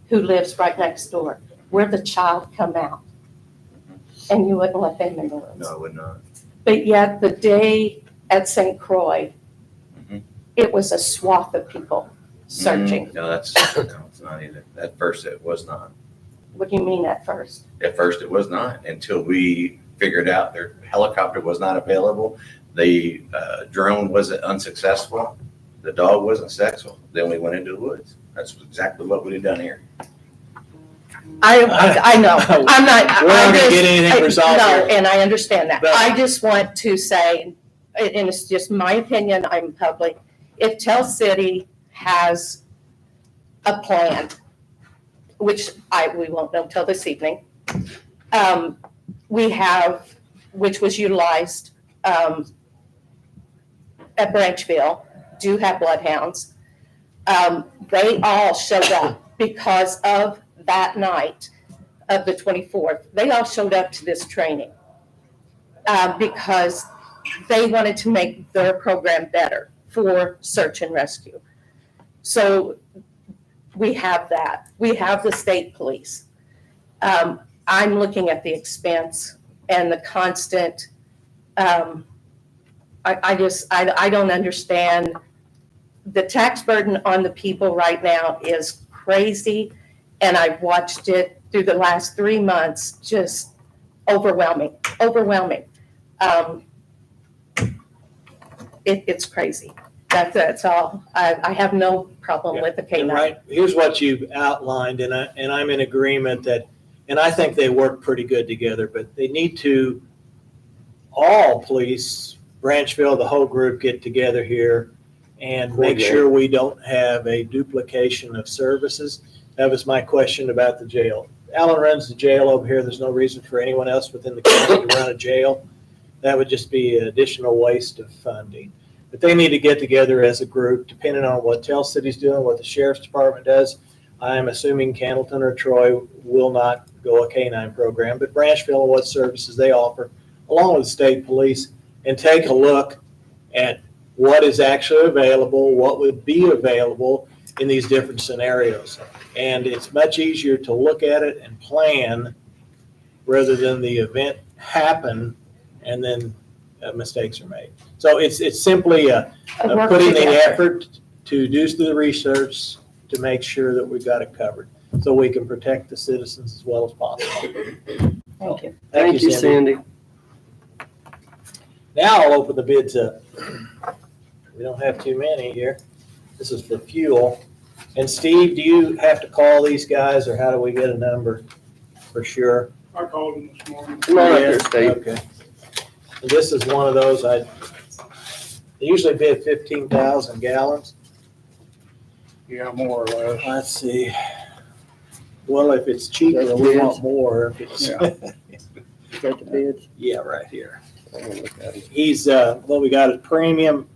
who lives right next door, where the child come out. And you wouldn't let them in the woods. No, I would not. But yet the day at St. Croix, Mhm. it was a swath of people searching. No, no, it's not either. At first, it was not. What do you mean at first? At first, it was not until we figured out their helicopter was not available. The drone wasn't unsuccessful. The dog wasn't successful. Then we went into the woods. That's exactly what we'd have done here. I know, I'm not. We're not I gonna just- get anything resolved No, here. and I understand that. But- I just want to say, and it's just my opinion, I'm public, if Tell City has a plan, which we won't know till this evening, we have, which was utilized at Branchville, do have bloodhounds. They all showed up because of that night of the 24th. They all showed up to this training because they wanted to make their program better for search and rescue. So we have that. We have the state police. I'm looking at the expense and the constant, I don't understand. The tax burden on the people right now is crazy, and I've watched it through the last 3 months, just overwhelming. It's crazy. That's all. I have no problem with the And K-9. right, here's what you've outlined, and I'm in agreement that, and I think they work pretty good together, but they need to, all police, Branchville, the whole group get together here and make sure we don't have a duplication of services. That was my question about the jail. Alan runs the jail over here. There's no reason for anyone else within the county to run a jail. That would just be an additional waste of funding. But they need to get together as a group, depending on what Tell City's doing, what the sheriff's department does. I'm assuming Candleton or Troy will not go a K-9 program, but Branchville and what services they offer, along with the state police, and take a look at what is actually available, what would be available in these different scenarios. And it's much easier to look at it and plan rather than the event happen and then mistakes are made. So it's simply Work putting the together. effort to do the research to make sure that we've got it covered, so we can protect the citizens as well as possible. Thank you. Thank you, Sandy. Now I'll open the bids up. We don't have too many here. This is for fuel. And Steve, do you have to call these guys, or how do we get a number for sure? I called him this morning. Come on up here, Yes, Steve. okay. And this is one of those, they usually bid 15,000 gallons. Yeah, more or less. Let's see. Well, if it's cheaper, That's we bids? want more. If it's, Got the bids? yeah, right here. I'm gonna look at it. He's, what we got is premium,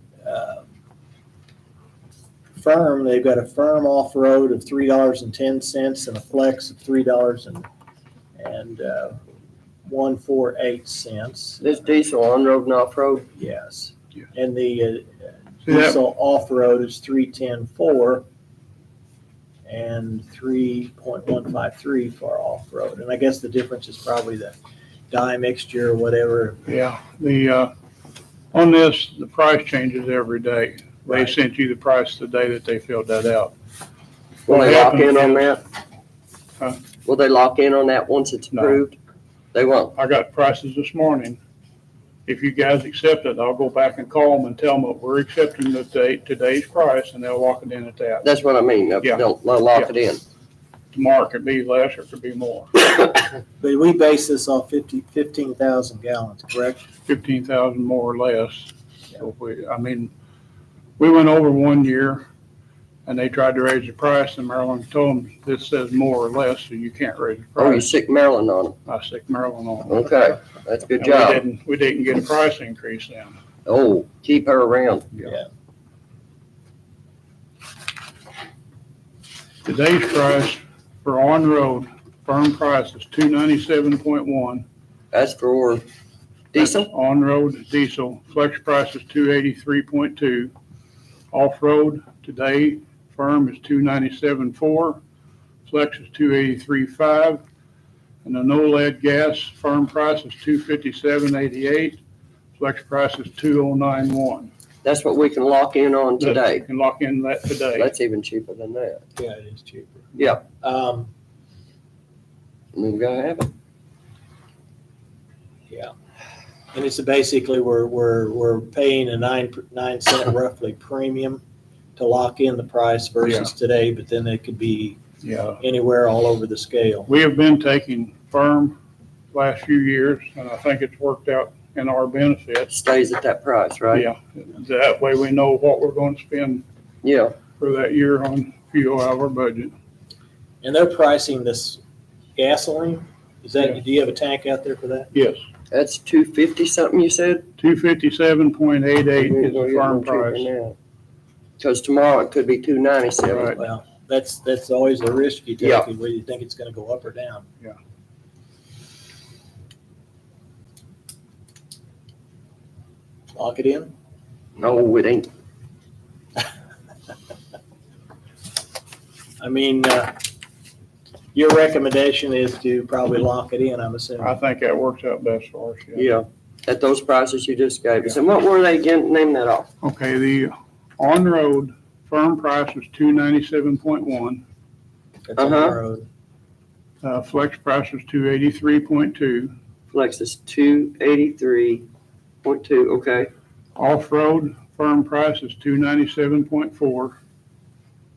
firm. They've got a firm off-road of $3.10 and a flex of $3.148. This diesel on-road and off-road, Yes. Yeah. And the See that? diesel off-road is 310.4 and 3.153 for off-road. And I guess the difference is probably the dye mixture or whatever. Yeah, on this, the price changes every day. They Right. sent you the price the day that they filled that out. will What they lock in happened on is- that? Huh? Will they lock in on that once it's No. approved? They won't. I got prices this morning. If you guys accept it, I'll go back and call them and tell them that we're accepting today's price, and they'll lock it in at that. That's what I mean. Yeah. They'll lock it in. tomorrow it could be less or it could be more. But we base this off 15,000 gallons, correct? 15,000 more or less. So we went over one year and they tried to raise the price and Maryland told them, this says more or less, so you can't raise the Oh, you price. sick Maryland on them. I stick Maryland on. it. Okay, that's a good And job. we didn't get a price increase then. Oh, keep her around. Today's price for on-road, firm price is $297.1. That's for diesel? On-road diesel, flex price is $283.2. Off-road today, firm is $297.4. Flex is $283.5. And the no-lead gas, firm price is $257.88. Flex price is $209.1. That's what we can lock in on You today. can lock in that today. That's even cheaper than that. Yeah, it is cheaper. Yeah. Um, We gotta have it. And it's basically, we're paying a 9 cent roughly premium to lock in the price versus today, but then it could be Yeah. anywhere all over the scale. We have been taking firm last few years, and I think it's worked out in our benefit. Stays at that price, right? Yeah, that way we know what we're going to spend Yeah. for that year on fuel out of our budget. And they're pricing this gasoline. Is that, do you have a tank out there for that? Yes, That's 250 something you said? 257.88 is the firm price. Because tomorrow it could be 297. Right. Well, that's always the risk you take, Yeah. whether you think it's gonna go up or down. Yeah. Lock it in? No, it ain't. I mean, your recommendation is to probably lock it in, I'm assuming. I think that works out best for us, yeah. Yeah. At those prices you just gave us. And what were they again? Name that off. Okay, the on-road firm price is $297.1. That's on the Uh-huh. road. Flex price is $283.2. Flex is 283.2. Okay. Off-road firm price is $297.4.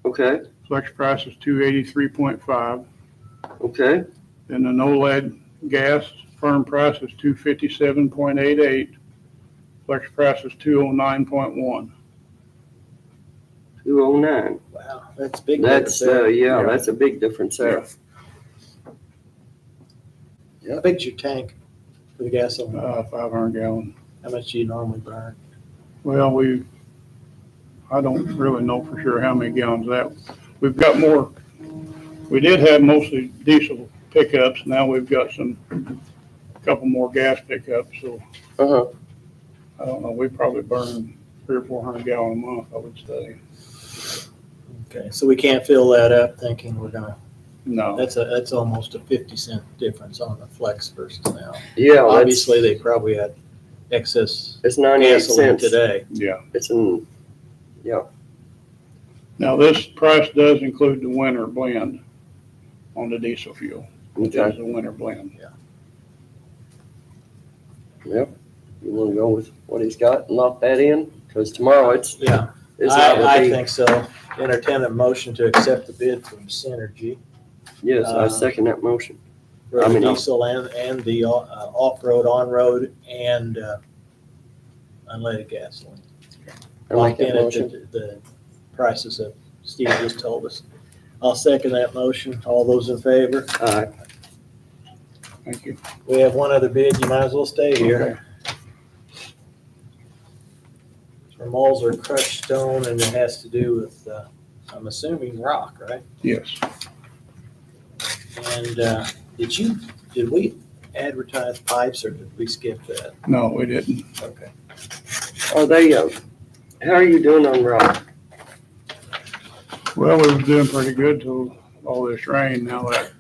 Okay. Flex price is $283.5. Okay. Then the no-lead gas firm price is $257.88. Flex price is $209.1. 209. Wow, that's big. That's, difference there. yeah, that's a big difference there. How big's your tank for the gasoline? 500 gallon. How much do you normally burn? Well, I don't really know for sure how many gallons that, we've got more, we did have mostly diesel pickups, now we've got a couple more gas pickups, so Uh-huh. I don't know, we probably burn 300 or 400 gallon a month, I would say. Okay, so we can't fill that up thinking we're gonna, No, that's almost a 50-cent difference on the flex versus now. Yeah, that's, Obviously, they probably had excess it's 98 gasoline cents. today. yeah. It's in, Now, this price does include the winter blend on the diesel fuel. It okay. is the winter blend. Yep. You want to go with what he's got and lock that in? Because tomorrow it's Yeah, liable to I be. think so. Entertain a motion to accept the bid from Synergy Yes, I second that motion. for I the mean, diesel and the off-road, on-road, and unleaded gasoline. I like Lock in that at motion. the prices that Steve just told us. I'll second that motion. All those in favor? All right. Thank you. We have one other bid. You might as well stay here. It's from Mulzer Crushed Stone, and it has to do with, I'm assuming rock, right? Yes. And did we advertise pipes, or did we skip that? No, we didn't. Okay. Are they, how are you doing on rock? Well, we were doing pretty good till all this rain. Now that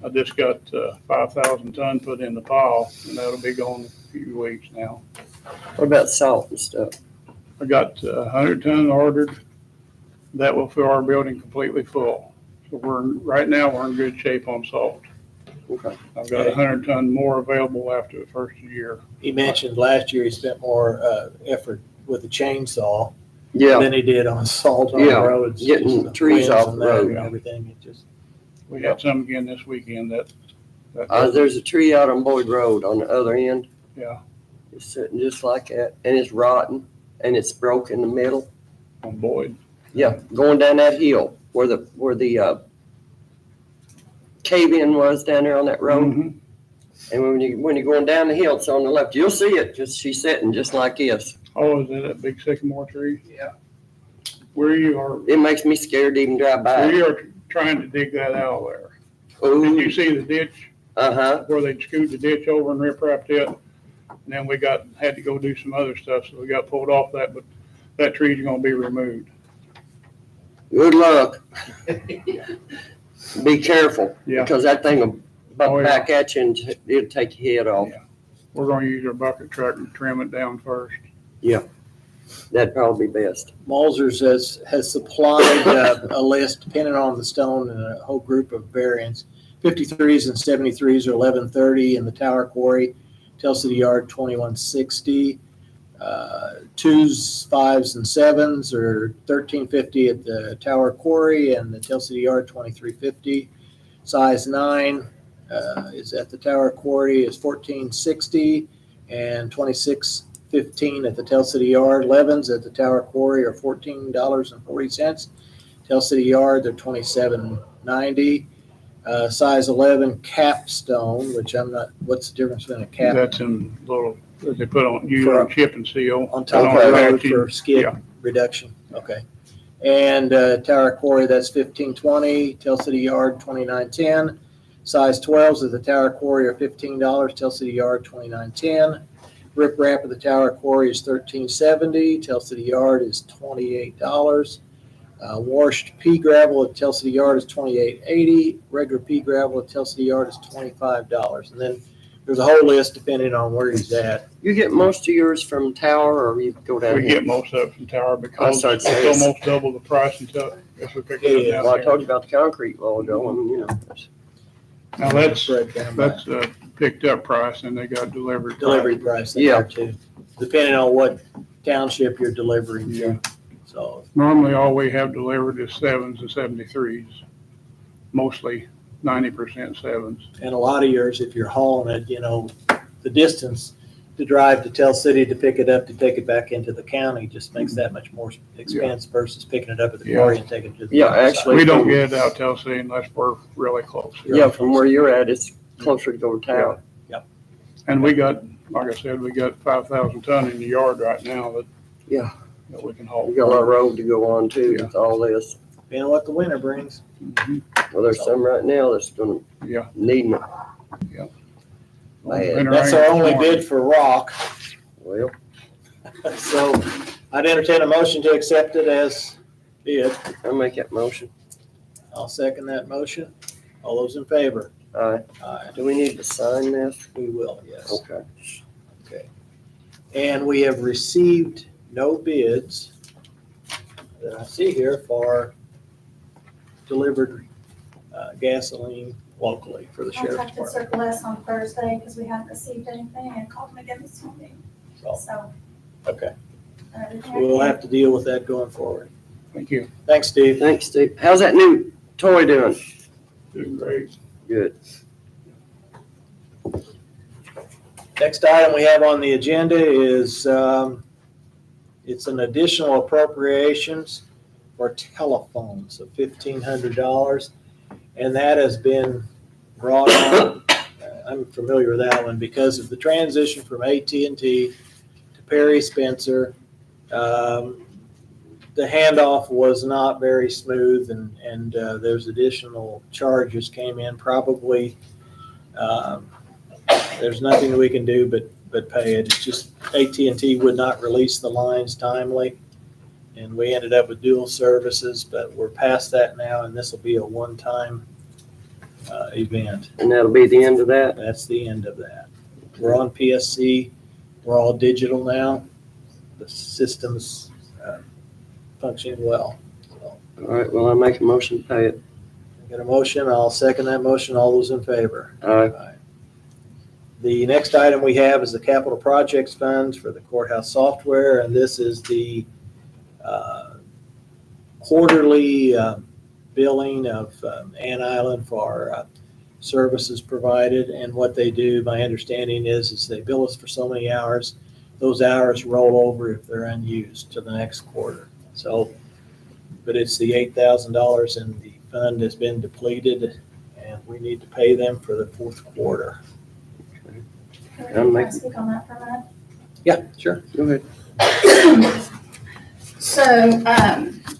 I just got 5,000 ton put in the pile, and that'll be gone in a few weeks now. What about salt and stuff? I got 100 ton ordered. That will fill our building completely full. So right now, we're in good shape on salt. Okay. I've got 100 ton more available after the first year. He mentioned last year he spent more effort with the chainsaw Yeah. than he did on salt on Yeah, roads. getting just the trees winds off and the that road. and everything. It just, We had some again this weekend that There's a tree out on Boyd Road on the other end. Yeah. It's sitting just like that, and it's rotten, and it's broke in the middle. on Boyd. Yeah, going down that hill where the cave-in was down there on that road. Mhm. And when you're going down the hill, it's on the left. You'll see it. She's sitting just like this. Oh, is that big sycamore tree? Yeah. Where you are, It makes me scared to even drive by. we are trying to dig that out there. Did Ooh, you see the ditch uh-huh. where they scooped the ditch over and riprapped it? And then we had to go do some other stuff, so we got pulled off that, but that tree's gonna be removed. Good luck. Be careful, Yeah. because that thing will butt Oh, yeah. back at you and it'll take your head off. Yeah. We're gonna use our bucket truck and trim it down first. That'd probably be best. Mulzers has supplied a list depending on the stone and a whole group of variants. 53s and 73s are 1130 in the Tower Quarry, Tell City Yard 2160. 2s, 5s, and 7s are 1350 at the Tower Quarry and the Tell City Yard 2350. Size 9 is at the Tower Quarry is 1460 and 2615 at the Tell City Yard. 11s at the Tower Quarry are $14.40. Tell City Yard, they're $27.90. Size 11 capstone, which I'm not, what's the difference between a cap That's in little, that they put on, use on chip and seal. on top of Okay. the road for skid Yeah. reduction? Okay. And Tower Quarry, that's 1520. Tell City Yard, 2910. Size 12s at the Tower Quarry are $15. Tell City Yard, 2910. Rip Wrap at the Tower Quarry is $13.70. Tell City Yard is $28. Washed pea gravel at Tell City Yard is $28.80. Regular pea gravel at Tell City Yard is $25. And then there's a whole list depending on where he's at. You get most of yours from Tower, or you go down We here? get most of it from Tower because I it's started saying- almost double the price until, if we pick it Yeah. up Well, I down told there. you about the concrete a while ago. I mean, you know, Now that's Spread down by picked up price and they got delivered. delivery price in Yeah. there too, depending on what township you're delivering Yeah. to. So, Normally, all we have delivered is 7s and 73s, mostly 90% 7s. and a lot of yours, if you're hauling it, the distance to drive to Tell City to pick it up, to take it back into the county just makes that much more expense versus picking it up at the quarry and taking it to the. Yeah, other side. actually- We don't get it out Tell City unless we're really close. yeah, from where you're at, it's closer to go to Tower. And we got, like I said, we got 5,000 ton in the yard right now Yeah. that we can haul. We got a lot of road to go on too with all this. Depending on what the winter brings. Mhm. Well, there's some right now that's gonna Yeah. need it. Man, Winter That's ain't our only tomorrow. bid for rock. Well, So I'd entertain a motion to accept it as bid. I'll make that motion. I'll second that motion. All those in favor? Aye. Aye. Do we need to sign this? We will, yes. Okay. And we have received no bids that I see here for delivered gasoline locally for the sheriff's Contacted department. Circle S on Thursday because we hadn't received anything and called them again this morning. So, So. okay, everything I we'll can- have to deal with that going forward. Thank you. Thanks, Steve. Thanks, Steve. How's that new toy doing? Doing great. Good. Next item we have on the agenda is, it's an additional appropriations for telephones of $1,500. And that has been brought on, I'm familiar with that one, because of the transition from AT&T to Perry Spencer. The handoff was not very smooth and there's additional charges came in, probably. There's nothing we can do but pay it. It's just AT&T would not release the lines timely. And we ended up with dual services, but we're past that now and this will be a one-time event. And that'll be the end of that? That's the end of that. We're on PSC. We're all digital now. The system's functioning well. So, All right, well, I make a motion to pay it. got a motion. I'll second that motion. All those in favor? Aye. The next item we have is the capital projects funds for the courthouse software, and this is the quarterly billing of Ann Island for services provided. And what they do, my understanding is they bill us for so many hours. Those hours roll over if they're unused to the next quarter. So, but it's the $8,000 and the fund has been depleted and we need to pay them for the fourth quarter. I'll make- Can I speak on that for a minute? Yeah, sure. Go ahead. So,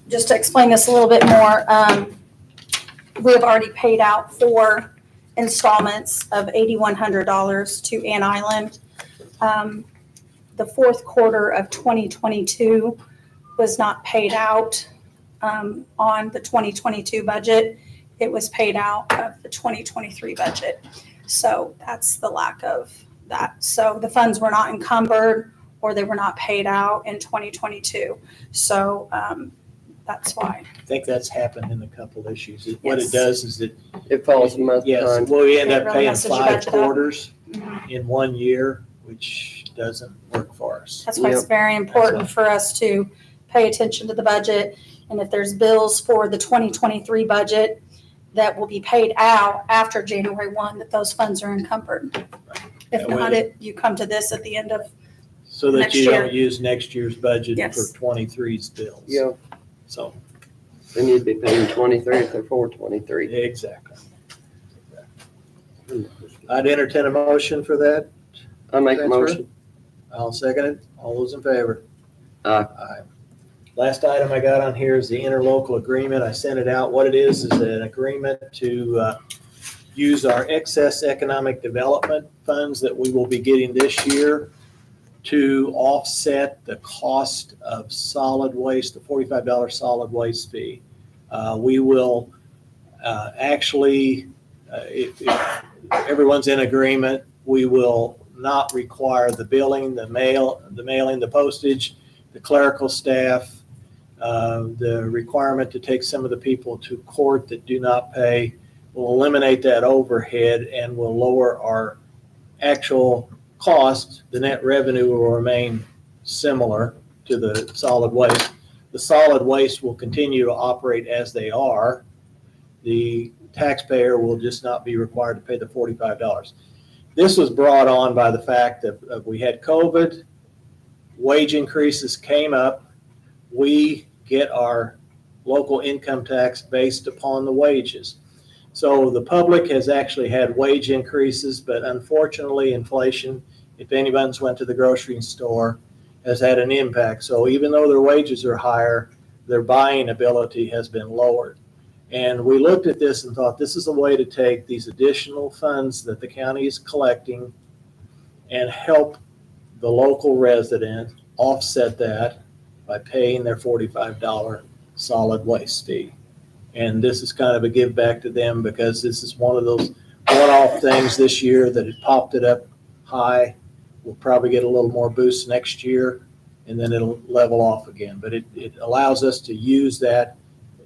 just to explain this a little bit more, we have already paid out 4 installments of $8,100 to Ann Island. The fourth quarter of 2022 was not paid out on the 2022 budget. It was paid out of the 2023 budget. So that's the lack of that. So the funds were not encumbered or they were not paid out in 2022. So that's why. I think that's happened in a couple issues. What it Yes. does is it, It falls a month yes, behind. well, we end It up really paying messes your 5 budget up. quarters in 1 year, which doesn't work for us. That's why it's very important for us to pay attention to the budget. And if there's bills for the 2023 budget that will be paid out after January 1, that those funds are encumbered. If Yeah, not, well- you come to this at the end of, So that Next you year. don't use next year's budget Yes. for 23's bills. Yeah, So, they need to be paying 23 if they're for 23. exactly. I'd entertain a motion for that. I make a Transfer? motion. I'll second it. All those in favor? Aye. Last item I got on here is the interlocal agreement. I sent it out. What it is an agreement to use our excess economic development funds that we will be getting this year to offset the cost of solid waste, the $45 solid waste fee. We will actually, if everyone's in agreement, we will not require the billing, the mailing, the postage, the clerical staff, the requirement to take some of the people to court that do not pay. We'll eliminate that overhead and will lower our actual cost. The net revenue will remain similar to the solid waste. The solid waste will continue to operate as they are. The taxpayer will just not be required to pay the $45. This was brought on by the fact that we had COVID, wage increases came up. We get our local income tax based upon the wages. So the public has actually had wage increases, but unfortunately inflation, if anyone's went to the grocery store, has had an impact. So even though their wages are higher, their buying ability has been lowered. And we looked at this and thought this is a way to take these additional funds that the county is collecting and help the local resident offset that by paying their $45 solid waste fee. And this is kind of a give back to them because this is one of those one-off things this year that it popped it up high. We'll probably get a little more boost next year and then it'll level off again. But it allows us to use that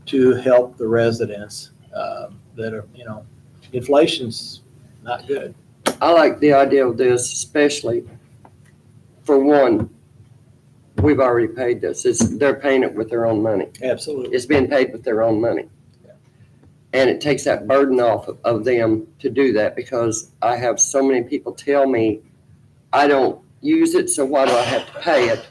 to help the residents that are, inflation's not good. I like the idea of this, especially for one, we've already paid this. They're paying it with their own money. Absolutely. It's being paid with their own money. And it takes that burden off of them to do that because I have so many people tell me, I don't use it, so why do I have to pay it?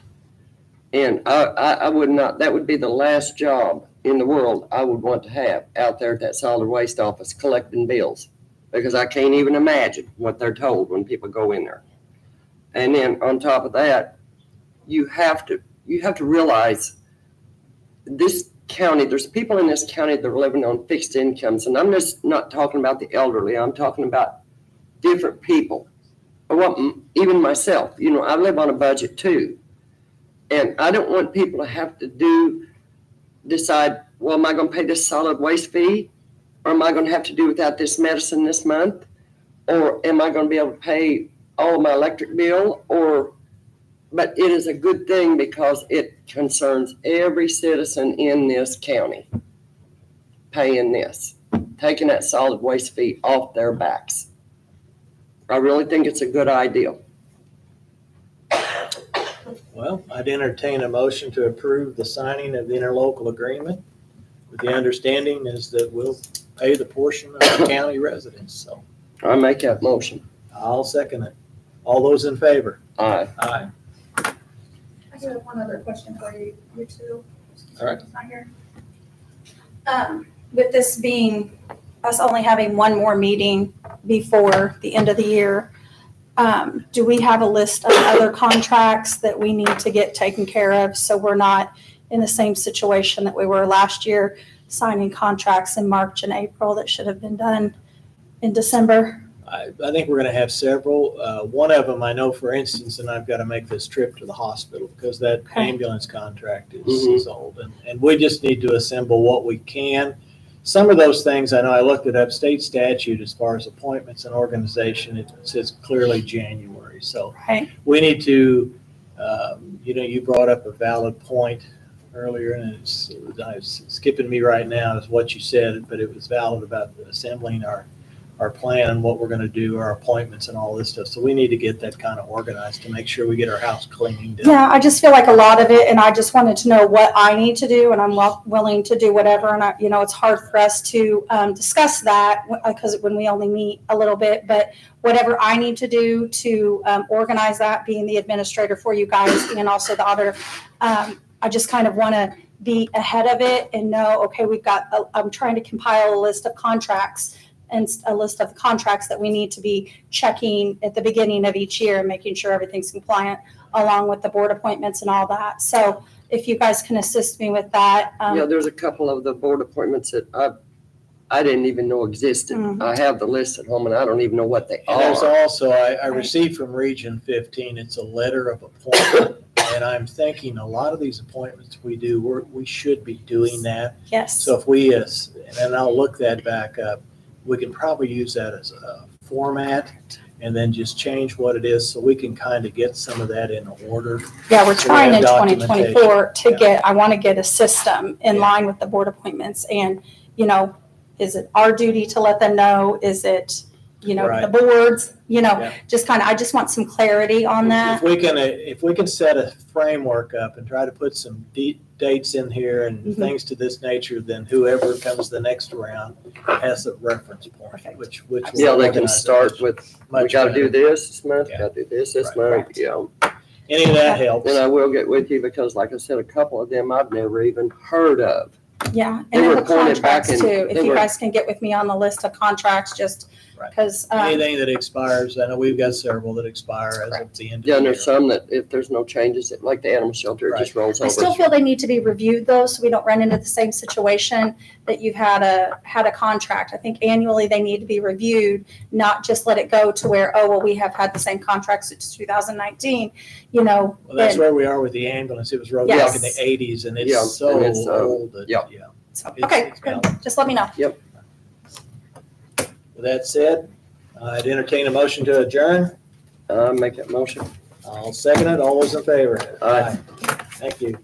And I would not, that would be the last job in the world I would want to have out there at that solid waste office collecting bills. Because I can't even imagine what they're told when people go in there. And then on top of that, you have to realize this county, there's people in this county that are living on fixed incomes. And I'm just not talking about the elderly. I'm talking about different people. Well, even myself, I live on a budget too. And I don't want people to have to decide, well, am I going to pay this solid waste fee? Or am I going to have to do without this medicine this month? Or am I going to be able to pay all of my electric bill? But it is a good thing because it concerns every citizen in this county paying this, taking that solid waste fee off their backs. I really think it's a good idea. Well, I'd entertain a motion to approve the signing of the interlocal agreement with the understanding is that we'll pay the portion of the county residents. So I make that motion. I'll second it. All those in favor? Aye. Aye. I do have one other question for you, you two. All right. Not here. With this being us only having one more meeting before the end of the year, do we have a list of other contracts that we need to get taken care of so we're not in the same situation that we were last year, signing contracts in March and April that should have been done in December? I think we're gonna have several. One of them, I know, for instance, and I've got to make this trip to the hospital because that Okay. ambulance contract is Mhm. is old. And we just need to assemble what we can. Some of those things, I know I looked it up, state statute as far as appointments and organization, it says clearly January. So Right? we need to, you brought up a valid point earlier, and it's skipping me right now is what you said, but it was valid about assembling our plan and what we're gonna do, our appointments and all this stuff. So we need to get that kind of organized to make sure we get our house cleaned. Yeah, I just feel like a lot of it, and I just wanted to know what I need to do, and I'm willing to do whatever. And it's hard for us to discuss that because when we only meet a little bit, but whatever I need to do to organize that, being the administrator for you guys and also the auditor, I just kind of want to be ahead of it and know, okay, I'm trying to compile a list of contracts and a list of the contracts that we need to be checking at the beginning of each year and making sure everything's compliant, along with the board appointments and all that. So if you guys can assist me with that. Yeah, there's a couple of the board appointments that I didn't even know existed. Mhm. I have the list at home and I don't even know what they And there's are. also, I received from Region 15, it's a letter of appointment. And I'm thinking a lot of these appointments we do, we should be doing that. Yes. So if we, and I'll look that back up, we can probably use that as a format and then just change what it is so we can kind of get some of that in order. Yeah, we're So we trying have in documentation. 2024 to Yeah. I want to get a system in Yeah. line with the board appointments. And, is it our duty to let them know? Is it, the Right. boards, Yeah. just I just want some clarity on that. If we can set a framework up and try to put some dates in here and Mhm. things to this nature, then whoever comes the next round has a reference point, Perfect. which will Yeah, they can organize it start with, we much gotta do better. this month, Yeah. gotta do this Right. month, Correct. yeah. Any of that helps. And I will get with you because like I said, a couple of them I've never even heard of. Yeah, They and then were the appointed back contracts in- too. If they you were- guys can get with me on the list of contracts, just Right. because, Anything that expires, I know we've got several that expire as of the end of Yeah, the and year. there's some that if there's no changes, like the animal shelter, it just rolls I still over. feel they need to be reviewed though, so we don't run into the same situation that you've had a contract. I think annually they need to be reviewed, not just let it go to where, oh, well, we have had the same contract since 2019, Well, that's then- where we are with the ambulance. It was wrote back in the Yes. 80s and Yeah, it's so and it's, old that, yeah. so, It's- okay, it's good. valid. Just let me know. With that said, I'd entertain a motion to adjourn. Make that motion. I'll second it. All those in favor? Aye. Thank you.